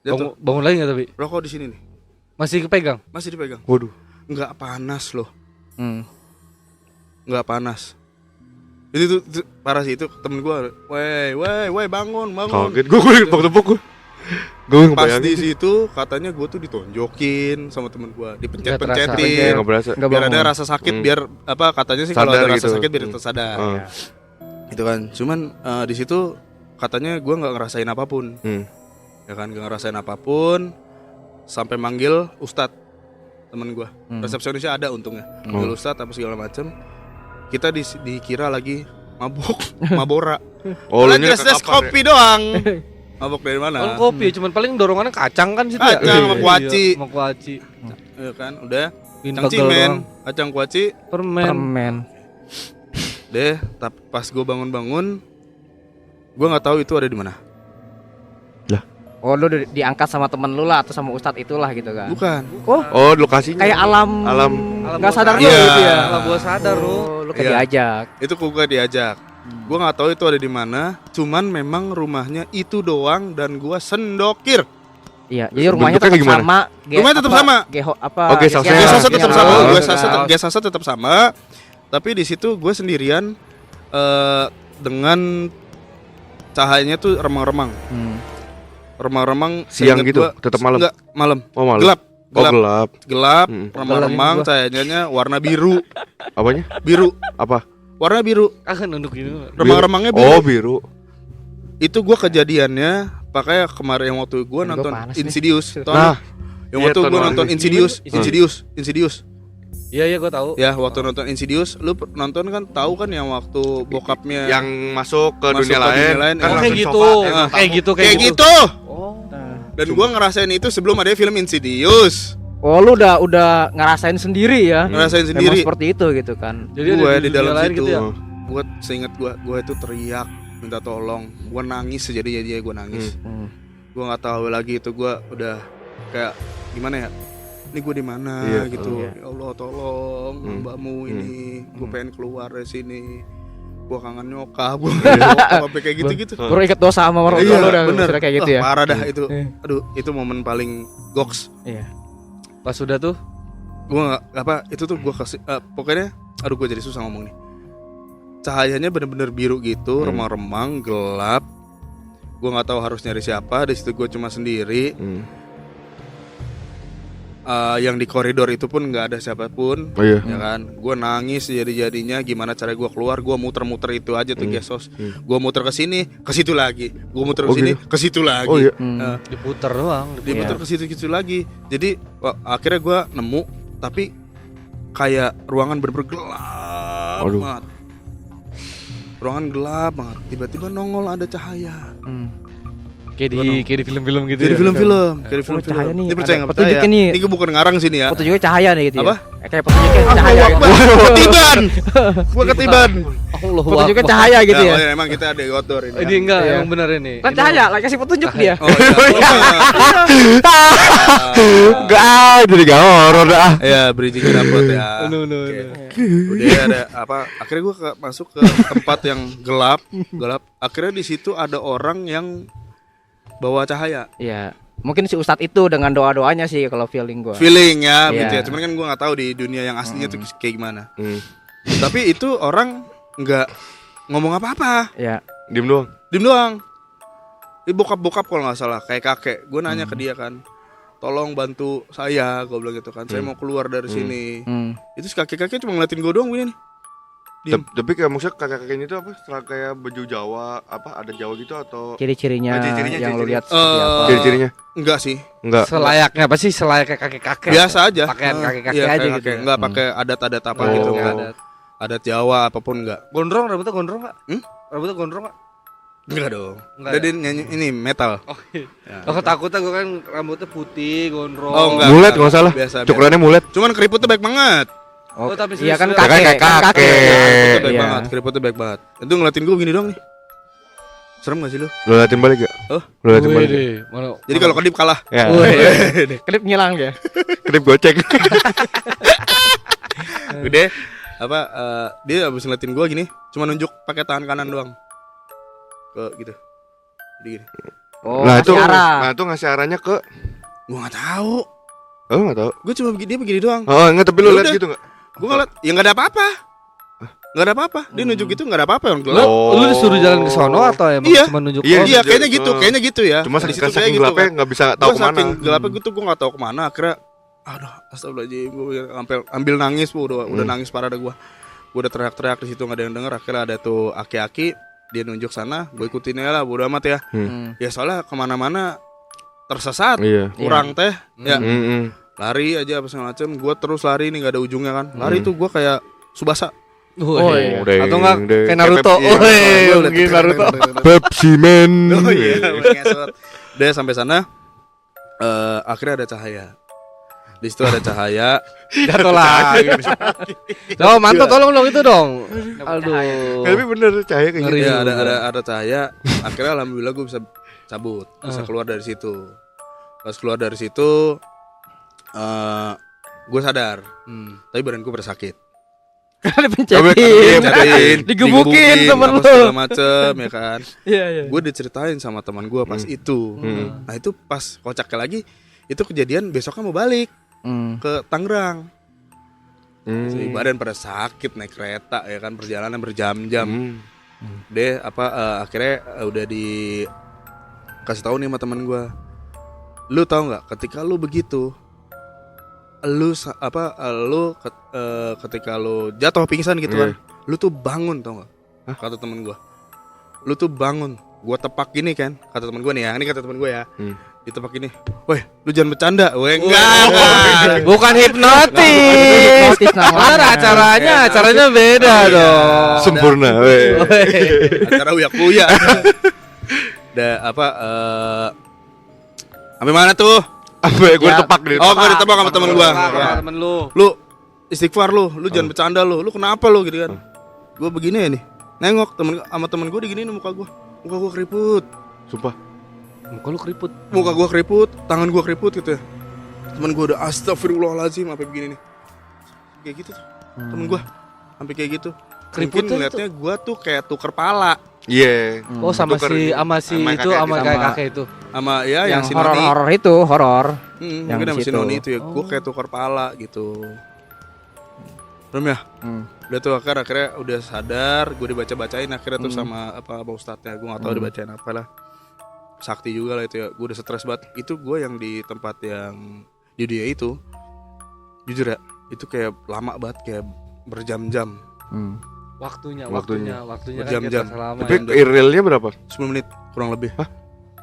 S1: Jatuh.
S4: Bangun lagi enggak tapi?
S1: Rokok di sini nih,
S4: Masih kepegang.
S1: masih dipegang.
S2: waduh.
S1: Nggak panas loh,
S3: Hmm.
S1: nggak panas. Itu parah sih, itu temen gue. Woi, bangun.
S2: Kaget gua tepuk-tepuk gua. Gua
S1: Pas di
S2: ngebayangin.
S1: situ katanya gue tuh ditonjokin sama temen gue,
S2: Nggak
S1: dipencet-pencetin,
S2: Nggak berasa.
S3: Nggak
S1: biar
S3: bangun.
S1: ada rasa sakit, biar apa katanya sih kalau
S2: Sadar
S1: ada rasa
S2: gitu.
S1: sakit biar tersadar. Itu kan, cuman di situ katanya gue nggak ngerasain apapun, ya kan, nggak ngerasain apapun sampai manggil ustadz temen gue, resepsionisnya ada untungnya, manggil ustadz apa segala macem. Kita dikira lagi mabok, mabora.
S2: Oh, lu
S1: Lagi
S2: nyerah ke
S1: es
S2: kapar
S1: kopi doang. Mabok dari
S4: Kalau
S1: mana?
S4: kopi cuman paling dorongannya kacang kan situ ya.
S1: Kacang sama kuaci.
S4: Iya, sama kuaci.
S1: Ya kan, udah.
S4: Bikin
S1: Kacang
S4: pegel
S1: cimen,
S4: doang.
S1: kacang kuaci.
S4: Permen.
S3: Permen.
S1: Deh, tapi pas gue bangun, gue nggak tahu itu ada di mana.
S3: Oh lu diangkat sama temen lu lah atau sama ustadz itulah gitu kan.
S1: Bukan.
S3: Oh
S2: Oh, lokasinya.
S3: kayak alam
S2: Alam
S3: nggak sadar
S1: Iya.
S3: lu gitu ya.
S4: Alam bawah sadar lu.
S3: Oh, lu kayak
S1: Iya.
S3: diajak.
S1: Itu gue diajak. Gue nggak tahu itu ada di mana. Cuman memang rumahnya itu doang dan gue sendokir.
S3: Iya, jadi rumahnya
S2: Bentuknya
S3: tetap
S2: gimana?
S3: sama.
S1: Rumahnya tetap sama.
S2: Oh, guest house-nya.
S1: Gas house tetap sama.
S2: Oh,
S1: Gas house tetap sama. Tapi di situ gue sendirian dengan cahayanya tuh remang-remang. Remang-remang
S2: Siang
S1: seinget
S2: gitu,
S1: gua,
S2: tetap malam.
S1: Enggak, malam.
S2: Oh, malam.
S1: Gelap.
S2: Oh, gelap.
S1: Gelap,
S2: Hmm.
S1: remang-remang, cahayanya warna biru.
S2: Apanya?
S1: Biru,
S2: Apa?
S1: warna biru.
S4: Akan nunduk ini.
S1: Remang-remangnya biru.
S2: Oh, biru.
S1: Itu gua kejadiannya pakai kemarin yang waktu gua
S3: Ini gua
S1: nonton
S3: panas nih.
S1: Insidious. Tau
S2: Nah,
S1: yang
S2: iya,
S1: waktu
S2: tahun
S1: gua
S2: lalu.
S1: nonton Insidious.
S4: Iya gua tahu.
S1: Ya, waktu nonton Insidious, lu nonton kan tahu kan yang waktu bokapnya
S2: yang masuk ke
S1: Masuk
S2: dunia
S1: ke dunia
S2: lain,
S1: lain,
S2: kan
S1: oh,
S4: kayak
S2: langsung
S4: gitu.
S2: sofa,
S1: kayak gitu.
S4: Oh.
S1: Dan gua ngerasain itu sebelum ada film Insidious.
S3: Oh lu udah ngerasain sendiri ya.
S1: Ngerasain
S3: Memang
S1: sendiri.
S3: seperti itu gitu kan.
S4: Jadi
S1: Gue
S4: ada
S1: di
S4: dunia
S1: dalam
S4: lain
S1: situ.
S4: gitu ya?
S1: Gue seinget gue itu teriak minta tolong. Gue nangis sejadi-jadinya gue nangis. Gue nggak tahu lagi itu gue udah kayak gimana ya? Ini gue di mana
S2: Iya,
S1: gitu.
S3: iya.
S1: Ya Allah tolong hambamu ini. Gue pengen keluar dari sini. Gue kangen nyokap. Gue sampai kayak gitu-gitu.
S3: Baru ikat dosa sama orang tua lu udah
S1: bener.
S3: kayak gitu ya.
S1: Parah dah itu.
S3: Iya.
S1: Aduh, itu momen paling goks.
S3: Iya.
S4: Pas sudah tuh
S1: Gue nggak apa itu tuh gue kasih pokoknya. Aduh, gue jadi susah ngomong nih. Cahayanya bener-bener biru gitu, remang-remang, gelap. Gue nggak tahu harus nyari siapa. Di situ gue cuma sendiri. Yang di koridor itu pun nggak ada siapapun.
S2: Oh iya.
S1: Ya kan, gue nangis jadi-jadinya. Gimana cara gue keluar? Gue muter-muter itu aja tuh gesos. Gue muter ke sini, ke situ lagi. Gue muter ke
S2: Oh,
S1: sini,
S2: gitu?
S1: ke situ lagi.
S2: Oh iya.
S4: diputer doang.
S1: Diputer ke situ-situ lagi. Jadi akhirnya gue nemu, tapi kayak ruangan bener-bener gelap
S2: Aduh.
S1: banget. Ruangan gelap banget. Tiba-tiba nongol ada cahaya.
S4: Kayak di film-film gitu
S1: Jadi
S4: ya.
S1: film-film, kayak
S3: Oh, cahaya
S1: film-film.
S3: nih,
S1: Ini percaya
S3: ada
S1: nggak percaya?
S3: petunjuknya nih.
S1: Ini gue bukan ngarang sini ya.
S3: Petunjuknya cahaya nih gitu
S1: Apa?
S3: ya. Kayak petunjuknya cahaya gitu.
S1: Ketiban. Gue ketiban.
S4: Allahu
S3: Petunjuknya
S4: Akbar.
S3: cahaya gitu ya.
S1: Ya, emang kita ada outdoor ini.
S4: Ini enggak,
S3: Iya.
S4: emang benar ini.
S3: Kan
S4: Ini
S3: cahaya, lah kasih petunjuk dia.
S1: Oh iya.
S2: Enggak, jadi gak horor dah.
S1: Ya, bridging dapet ya.
S4: No.
S1: Udah ada apa? Akhirnya gue masuk ke tempat yang gelap. Akhirnya di situ ada orang yang bawa cahaya.
S3: Iya. Mungkin si ustadz itu dengan doa-doanya sih kalau feeling gua.
S1: Feeling ya,
S3: Iya.
S1: gitu ya. Cuman kan gue nggak tahu di dunia yang aslinya tuh kayak gimana. Tapi itu orang nggak ngomong apa-apa,
S3: Iya.
S2: Diem doang.
S1: diem doang. Ini bokap kalau nggak salah, kayak kakek. Gue nanya ke dia kan, tolong bantu saya, gue bilang gitu kan. Saya mau keluar dari sini. Itu si kakek-kakek cuma ngeliatin gue doang begini nih. Diem.
S2: Tapi kayak maksudnya kakek-kakeknya itu apa? Setelah kayak baju Jawa, apa ada Jawa gitu atau
S3: Ciri-cirinya
S2: Ciri-cirinya,
S3: yang lu
S2: ciri-cirinya.
S3: lihat seperti apa?
S2: ciri-cirinya?
S1: Enggak sih.
S2: Enggak.
S4: Selayaknya apa sih? Selayaknya kakek-kakek.
S1: Biasa aja.
S4: Pakaian
S1: Eh,
S4: kakek-kakek
S1: iya,
S4: aja
S1: kayak
S4: gitu.
S1: kakek. Enggak pakai adat-adat apa
S2: Oh.
S1: gitu
S2: Oke,
S1: enggak.
S4: Adat.
S1: Adat Jawa apapun enggak.
S4: Gondrong, rambutnya gondrong enggak?
S1: Hmm?
S4: Rambutnya gondrong enggak?
S1: Enggak dong.
S4: Enggak
S1: Jadi nyanyi ini metal.
S4: Oh, iya. Aku takutnya gue kan rambutnya putih, gondrong.
S1: Oh, enggak.
S2: Mulet enggak salah.
S1: Biasa.
S2: Cukurannya mulet.
S1: Cuman keriputnya baik banget.
S4: Oh, tapi
S3: iya kan
S4: serius.
S3: kakek,
S2: kayak
S3: kan
S2: kakek.
S1: Keriputnya baik
S3: Iya.
S1: banget. Keriputnya baik banget. Itu ngeliatin gue begini doang nih. Serem gak sih lu?
S2: Lu liatin balik gak?
S1: Oh.
S2: Lu liatin balik.
S4: Wih, mana?
S1: Jadi kalau kedip kalah.
S2: Ya.
S3: Klip ngilang ya.
S2: Kedip gocek.
S1: Udah apa dia abis ngeliatin gue gini, cuma nunjuk pakai tangan kanan doang. Ke gitu. Jadi gini.
S3: Oh,
S2: Nah itu,
S3: masih arah.
S2: nah itu ngasih arahnya ke,
S1: Gue nggak tahu.
S2: oh nggak tahu.
S1: Gue cuma dia begini doang.
S2: Oh enggak, tapi lu
S1: Ya
S2: lihat
S1: udah.
S2: gitu nggak?
S1: Gue ngeliat, ya nggak ada apa-apa. Nggak ada apa-apa. Dia nunjuk gitu nggak ada apa-apa yang
S4: Lu,
S1: gelap.
S2: Oh.
S4: lu disuruh jalan ke sono atau emang
S1: Iya.
S4: cuma nunjuk?
S2: Iya,
S4: Oh,
S1: Iya, kayaknya gitu,
S2: Oh.
S1: kayaknya gitu ya.
S2: Cuma
S1: Di situ
S2: saking
S1: kayak gitu
S2: gelapnya
S1: kan.
S2: nggak bisa tahu
S1: Gua
S2: kemana.
S1: saking gelapnya gitu gue nggak tahu kemana. Akhirnya, aduh, astagfirullahaladzim, gue ambil nangis, Bu. Udah nangis parah dah gue. Gue udah teriak-teriak di situ nggak ada yang denger. Akhirnya ada tuh aki-aki, dia nunjuk sana, gue ikutin aja lah, bodo amat ya. Ya soalnya kemana-mana tersesat,
S2: Iya.
S1: kurang teh, ya
S2: Mm-mm.
S1: lari aja apa segala macem. Gue terus lari nih nggak ada ujungnya kan. Lari tuh gue kayak Subasa.
S4: Woi.
S2: Deng,
S4: Atau enggak
S2: deng.
S4: kayak Naruto.
S2: Kayak Pepsi.
S4: Woi,
S1: Gua udah
S4: mungkin Naruto.
S2: Pepsi Man.
S1: Oh iya, ngesot. Udah sampai sana, akhirnya ada cahaya. Di situ ada cahaya.
S4: Jatuh lagi. Oh, mantap tolong dong itu dong. Aduh.
S2: Tapi bener cahaya kayak
S4: Ngeri.
S2: gitu.
S1: Ya, ada cahaya. Akhirnya alhamdulillah gue bisa cabut, bisa keluar dari situ. Pas keluar dari situ, gue sadar. Tapi badan gue bersakit.
S3: Karena
S2: Iya,
S3: dipencetin. Digebukin temen
S1: apa
S3: lu.
S1: segala macem ya kan.
S3: Iya, iya.
S1: Gue diceritain sama teman gue pas itu. Nah itu pas kocaknya lagi, itu kejadian besoknya mau balik ke Tangerang. Si badan pada sakit naik kereta ya kan, perjalanan berjam-jam. Deh akhirnya udah dikasih tahu nih sama teman gue. Lu tahu nggak ketika lu begitu, lu ketika lu jatuh pingsan gitu kan, lu tuh bangun tau nggak? Kata temen gue, lu tuh bangun. Gue tepak gini kan, kata temen gue nih ya, ini kata temen gue ya, ditepak gini, weh lu jangan bercanda, weh enggak,
S4: Bukan hipnotis.
S3: Hipnotis namanya.
S4: Acaranya beda dong.
S2: Sempurna. weh.
S1: acara uyak-uyak. Udah sampai mana tuh?
S2: Apa ya gue
S3: Ya.
S2: tepak deh.
S1: Oh, gue ditebak sama temen gue.
S4: Temen lu.
S1: Lu istighfar lu jangan bercanda lu kenapa lu gitu kan? Gue begini ya nih, nengok sama temen gue diginiin muka gue keriput,
S2: Sumpah.
S4: Muka lu keriput.
S1: muka gue keriput, tangan gue keriput gitu ya. Temen gue udah astagfirullahaladzim sampai begini nih, kayak gitu tuh. Temen gue sampai kayak gitu.
S4: Keriputnya
S1: Mungkin ngeliatnya gue tuh kayak tuker pala
S2: Iya.
S4: Oh, sama
S2: Tuker
S4: si
S2: gitu.
S4: sama si
S2: Sama
S4: itu
S2: kakek
S4: sama
S2: gitu.
S4: kayak
S3: Sama-
S4: kakek itu.
S1: sama ya yang
S3: Yang
S1: si Noni.
S3: horor itu, horor. yang
S1: Mungkin
S3: di
S1: sama si
S3: situ.
S1: Noni itu ya, gue kayak tuker pala gitu. Belum ya? Udah tuh akhirnya udah sadar, gue dibaca-bacain akhirnya tuh sama apa ustadznya, gue nggak tahu dibacain apa lah. Sakti juga lah itu ya, gue udah stres banget. Itu gue yang di tempat yang di dia itu, jujur ya, itu kayak lama banget, kayak berjam-jam,
S4: Waktunya
S2: Waktunya.
S4: kan
S1: Berjam-jam.
S4: kita selama
S2: Tapi
S4: ya.
S2: realnya berapa?
S1: 10 menit kurang lebih.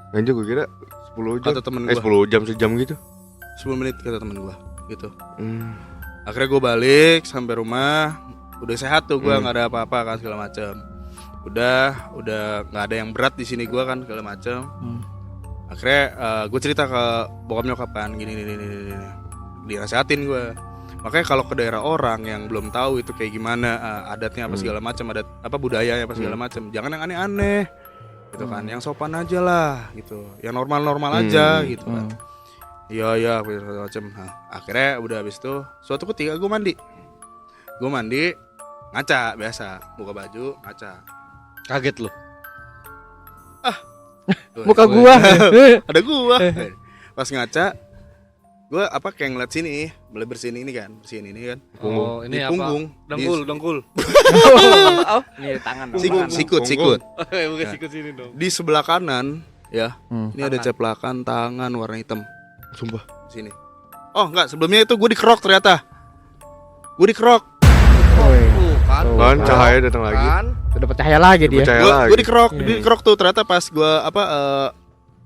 S2: Anjir gue kira 10 jam.
S1: Kata temen gue,
S2: 10 jam sejam gitu.
S1: 10 menit kata temen gue, gitu.
S2: Hmm.
S1: Akhirnya gue balik sampai rumah, udah sehat tuh gue, nggak ada apa-apa kan segala macam. Udah nggak ada yang berat di sini gue kan segala macam. Akhirnya gue cerita ke bokap nyokap kan, gini, dinasehatin gue. Makanya kalau ke daerah orang yang belum tahu itu kayak gimana adatnya apa segala macam, adat apa budayanya apa segala macam, jangan yang aneh-aneh, gitu kan, yang sopan aja lah, gitu, yang normal-normal aja, gitu kan. Iya segala macam. Nah, akhirnya udah habis itu suatu ketika gue mandi ngaca biasa, buka baju ngaca.
S4: Kaget lu.
S1: Tuh,
S3: Muka gua.
S1: ada gua. Pas ngaca gua kayak ngeliat sini, mulai bersihin ini kan.
S4: Oh, ini
S1: Di
S4: apa?
S1: punggung.
S4: Dengkul.
S3: Ini tangan.
S1: Sikut.
S4: Bukan sikut sini dong.
S1: Di sebelah kanan ya. Ini ada ceplakan tangan warna hitam.
S2: Sumpah.
S1: Sini. Oh, enggak, sebelumnya itu gua dikerok ternyata. Gua dikerok.
S2: Kan cahaya datang lagi.
S4: Kan?
S3: Udah percaya lagi dia.
S2: Percaya
S1: Gue
S2: lagi.
S1: dikerok tuh ternyata pas gue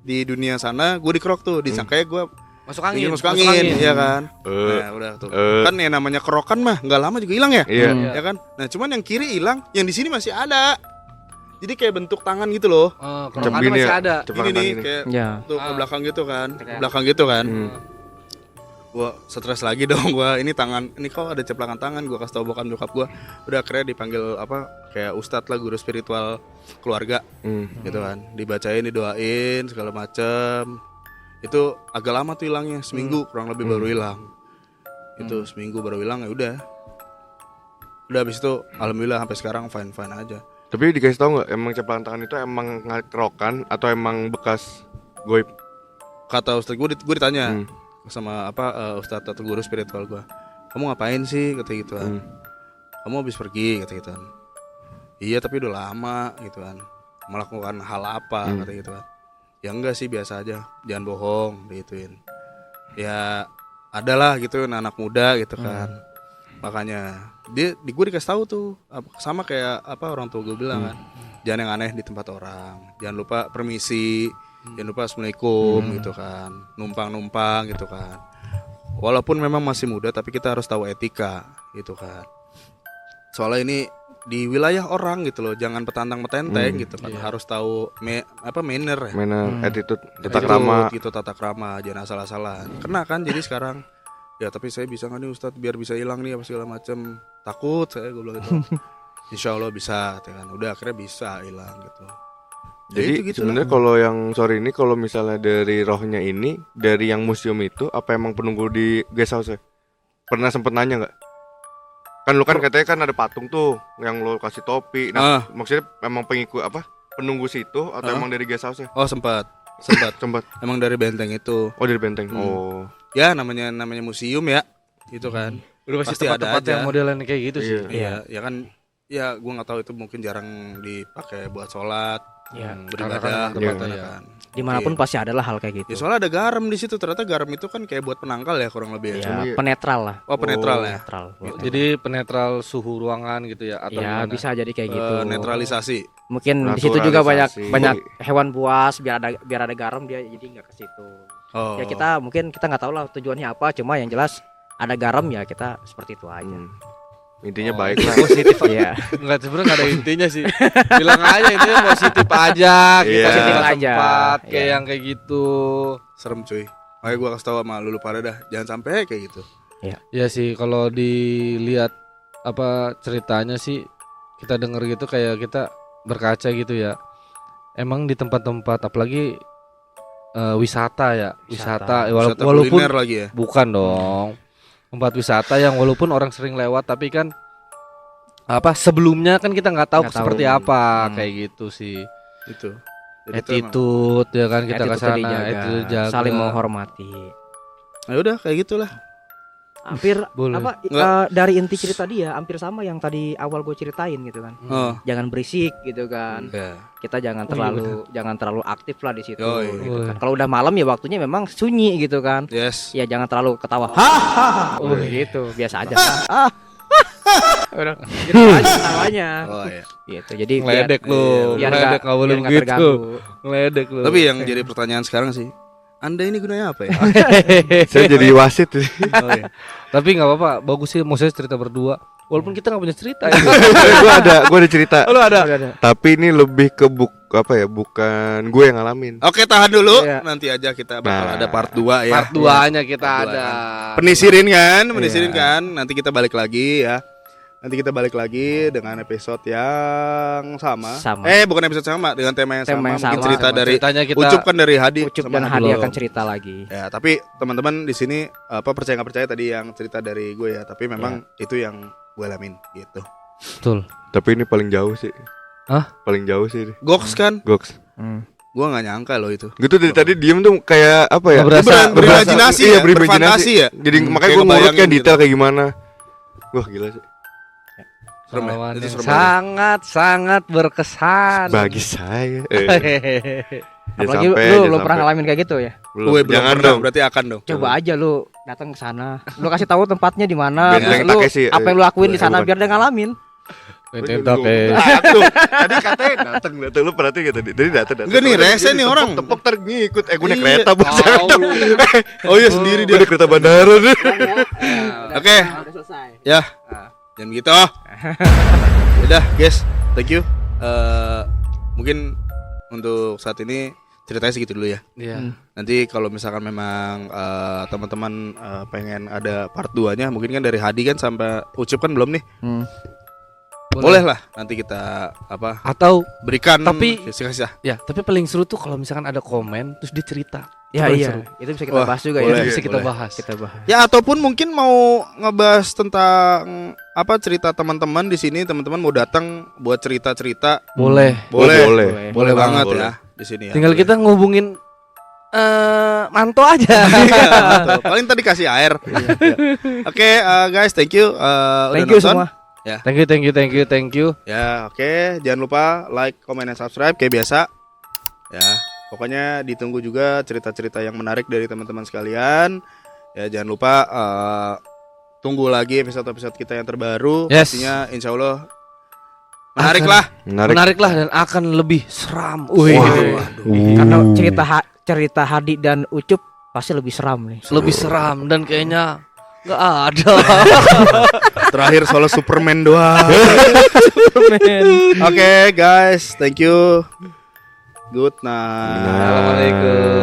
S1: di dunia sana gue dikerok tuh disangkanya gue
S4: Masuk angin.
S1: masuk angin, ya kan. Nah udah tuh kan yang namanya kerokan mah nggak lama juga hilang ya,
S2: Iya.
S1: ya kan. Nah cuman yang kiri hilang, yang di sini masih ada. Jadi kayak bentuk tangan gitu loh.
S4: Kerokannya
S2: Gini
S4: masih
S2: ya,
S4: ada.
S2: ceplok
S1: Ini nih
S2: tangan
S1: kayak
S3: Ya.
S1: tuh ke belakang gitu kan, ke
S3: Kayak-
S1: belakang gitu kan. Gua stres lagi dong gua, ini tangan ini kok ada ceplakan tangan, gua kasih tau bokap nyokap gua. Udah akhirnya dipanggil kayak ustadz lah, guru spiritual keluarga gitu kan, dibacain, didoain segala macem. Itu agak lama tuh hilangnya, seminggu kurang lebih baru hilang. Itu seminggu baru hilang, ya udah habis itu alhamdulillah sampai sekarang fine aja.
S2: Tapi dikasih tau nggak emang ceplakan tangan itu emang kerokan atau emang bekas goib?
S1: Kata ustadz gue ditanya sama ustadz atau guru spiritual gue, kamu ngapain sih kata gitu kan. Kamu habis pergi kata gitu kan. Iya tapi udah lama gitu kan, melakukan hal apa kata gitu kan. Ya enggak sih, biasa aja, jangan bohong digituin. Ya adalah gitu anak muda gitu kan. Makanya gue dikasih tahu tuh sama kayak orang tua gue bilang kan, jangan yang aneh di tempat orang, jangan lupa permisi, jangan lupa assalamualaikum gitu kan, numpang gitu kan. Walaupun memang masih muda tapi kita harus tahu etika gitu kan. Soalnya ini di wilayah orang gitu loh, jangan petantang-petenteng gitu kan. Harus tahu manner ya.
S2: Mana attitude, tata
S1: Attitude
S2: krama.
S1: gitu, tata krama, jangan asal-asalan. Kena kan jadi sekarang. Ya tapi saya bisa nggak nih Ustadz biar bisa hilang nih apa segala macam. Takut saya, gue bilang gitu. Insya Allah bisa, ya kan. Udah akhirnya bisa hilang gitu. Ya
S2: Jadi
S1: itu gitu
S2: sebenarnya
S1: lah.
S2: kalau yang sore ini kalau misalnya dari rohnya ini dari yang museum itu apa emang penunggu di guest house ya? Pernah sempet nanya nggak? Kan lu kan katanya kan ada patung tuh yang lu kasih topi. Nah, maksudnya emang pengikut penunggu situ atau emang dari guest house ya?
S1: Oh sempat.
S2: Sempat.
S1: Emang dari benteng itu.
S2: Oh dari benteng. Oh.
S1: Ya namanya museum ya, gitu kan.
S4: Udah pasti
S1: Pasti ada
S4: tempat-tempat
S1: aja.
S4: yang modelan kayak gitu sih.
S1: Iya, ya kan. Ya gue nggak tahu itu mungkin jarang dipakai buat sholat,
S3: Ya.
S1: beribadah,
S4: Karena kan
S1: tempatnya
S4: iya.
S1: kan.
S3: Dimanapun pasti adalah hal kayak gitu.
S1: Ya soalnya ada garam di situ. Ternyata garam itu kan kayak buat penangkal ya kurang lebih ya.
S3: Ya, penetral lah.
S1: Oh penetral ya.
S3: Penetral.
S4: Jadi penetral suhu ruangan gitu ya atau
S3: Ya
S4: gimana?
S3: bisa jadi kayak gitu.
S1: Netralisasi.
S3: Mungkin di situ juga
S2: Naturalisasi.
S3: banyak hewan buas, biar ada garam dia jadi nggak ke situ.
S1: Oh.
S3: Ya kita nggak tahu lah tujuannya apa, cuma yang jelas ada garam ya kita seperti itu aja.
S2: Intinya
S4: Oh,
S2: baik lah.
S4: Positif.
S3: Iya.
S4: Enggak, sebenarnya enggak ada intinya sih. Bilang aja intinya positif aja kita
S2: Iya.
S3: Positif
S4: ke
S3: aja.
S4: tempat kayak
S3: Iya.
S4: yang kayak gitu.
S1: Serem cuy. Makanya gue kasih tau sama lulu pada dah, jangan sampai kayak gitu.
S4: Ya sih kalau dilihat ceritanya sih kita denger gitu kayak kita berkaca gitu ya. Emang di tempat-tempat apalagi wisata ya, wisata
S1: Wisata
S4: walaupun
S1: kuliner lagi ya.
S4: bukan dong. Tempat wisata yang walaupun orang sering lewat tapi kan sebelumnya kan kita nggak tahu
S3: Nggak tahu.
S4: seperti apa
S1: Hmm.
S4: kayak gitu sih.
S1: Itu. Jadi itu emang-
S4: Attitude ya kan kita ke
S3: Attitude
S4: sana
S3: dijaga,
S4: attitude jaga.
S3: saling menghormati.
S1: Ya udah kayak gitulah.
S3: Hampir
S4: Boleh.
S3: dari inti cerita dia hampir sama yang tadi awal gue ceritain gitu kan.
S1: Oh.
S3: Jangan berisik gitu kan.
S1: Ya.
S3: Kita jangan terlalu aktif lah di situ
S1: Yoi.
S3: gitu kan. Kalau udah malam ya waktunya memang sunyi gitu kan.
S1: Yes.
S3: Ya jangan terlalu ketawa. Hahaha. Gitu, biasa aja. Udah gitu aja ketawanya.
S1: Oh iya.
S3: Gitu. Jadi
S4: Ngeledek lu,
S3: biar
S4: ngeledek nggak boleh
S3: biar nggak
S4: begitu.
S3: terganggu.
S4: Ngeledek lu.
S1: Tapi yang jadi pertanyaan sekarang sih, Anda ini gunanya apa ya?
S2: Saya jadi wasit.
S1: Oh, iya.
S4: Tapi nggak apa-apa, bagus sih maksudnya cerita berdua. Walaupun kita nggak punya cerita. Ya.
S2: Gue ada cerita.
S4: Lu ada?
S2: Tapi ini lebih ke bukan gue yang ngalamin.
S1: Oke, tahan dulu.
S3: Iya.
S1: Nanti aja kita bakal
S2: Nah.
S1: ada part 2 ya.
S4: Part 2-nya kita
S1: Part 2
S4: ada.
S1: Penisirin kan? Nanti kita balik lagi ya. Nanti kita balik lagi dengan episode yang sama.
S3: Sama.
S1: Bukan episode sama, dengan tema yang
S3: Tema
S1: sama.
S3: yang
S1: Mungkin
S3: sama.
S1: cerita dari
S4: Ceritanya kita
S1: Ucup kan dari Hadi.
S3: Ucup
S1: sama
S3: dan
S1: Hadi.
S3: Hadi
S4: belum.
S3: akan cerita lagi.
S1: Ya, tapi teman-teman di sini percaya nggak percaya tadi yang cerita dari gue ya, tapi memang itu yang gue alamin gitu.
S4: betul.
S2: Tapi ini paling jauh sih.
S4: Hah?
S2: Paling jauh sih.
S1: Goks kan?
S2: Goks.
S1: Gue nggak nyangka loh itu.
S2: Gitu dari tadi diem tuh kayak apa ya?
S4: Nggak berasa.
S1: Berimajinasi
S2: Iya,
S1: ya, berfantasi ya.
S2: Jadi makanya
S1: Kayak
S2: gue ngurut
S1: ngebayangin
S2: kayak detail kayak gimana. Wah gila sih.
S1: Serem ya?
S4: Pengalaman
S1: Itu
S4: yang
S1: serem banget.
S4: sangat berkesan.
S2: Bagi saya.
S3: Apalagi lu pernah ngalamin kayak gitu ya?
S1: Gue belum
S2: Jangan
S1: pernah,
S2: dong.
S1: berarti akan dong.
S3: Coba aja lu datang ke sana. Lu kasih tahu tempatnya di mana,
S2: Benteng
S3: lu
S2: Takeshi,
S3: apa yang lu lakuin di sana
S2: bukan.
S3: biar dia ngalamin.
S4: Tintok
S2: Tuh, tadi katanya dateng lu perhati gak tadi? Tadi dateng.
S1: Enggak nih, rese nih orang.
S2: Tepok ngikut. Gue naik
S1: Iya.
S2: kereta bos.
S1: Oh iya sendiri
S2: Gue
S1: dia.
S2: naik kereta bandara nih.
S1: Oke.
S3: Udah selesai.
S1: Ya. Jangan gitu. Udah, guys. Thank you. Mungkin untuk saat ini ceritanya segitu dulu ya.
S4: Iya.
S1: Nanti kalau misalkan memang teman-teman pengen ada part 2-nya, mungkin kan dari Hadi kan sampai Ucup kan belum nih. Boleh lah nanti kita
S4: Atau
S1: berikan
S4: Tapi-
S1: kisah-kisah.
S4: ya, tapi paling seru tuh kalau misalkan ada komen terus dia cerita.
S3: Ya
S4: Paling
S3: iya,
S4: seru.
S3: itu bisa kita
S1: Wah,
S3: bahas juga
S1: boleh.
S3: ya.
S4: Bisa kita
S1: boleh.
S4: bahas.
S3: Kita bahas.
S1: Ya ataupun mungkin mau ngebahas tentang cerita teman-teman di sini, teman-teman mau datang buat cerita-cerita.
S4: Boleh.
S1: Boleh. Boleh banget
S2: Boleh.
S1: ya di sini ya.
S4: Tinggal
S1: Boleh.
S4: kita ngehubungin Manto aja.
S1: Iya, betul. Paling tadi kasih air. Oke, guys, thank you. Udah
S3: Thank you
S1: nonton.
S3: semua.
S4: Thank you.
S1: Ya, oke. Jangan lupa like, comment, dan subscribe kayak biasa. Ya, pokoknya ditunggu juga cerita-cerita yang menarik dari teman-teman sekalian. Ya, jangan lupa tunggu lagi episode-episode kita yang terbaru.
S4: Yes.
S1: Pastinya insya Allah menarik lah.
S4: Menarik lah dan akan lebih seram.
S3: Karena cerita Hadi dan Ucup pasti lebih seram nih.
S4: Lebih seram dan kayaknya nggak ada.
S1: Terakhir soal Superman doang. Oke, guys, thank you. Good night.
S4: Assalamualaikum.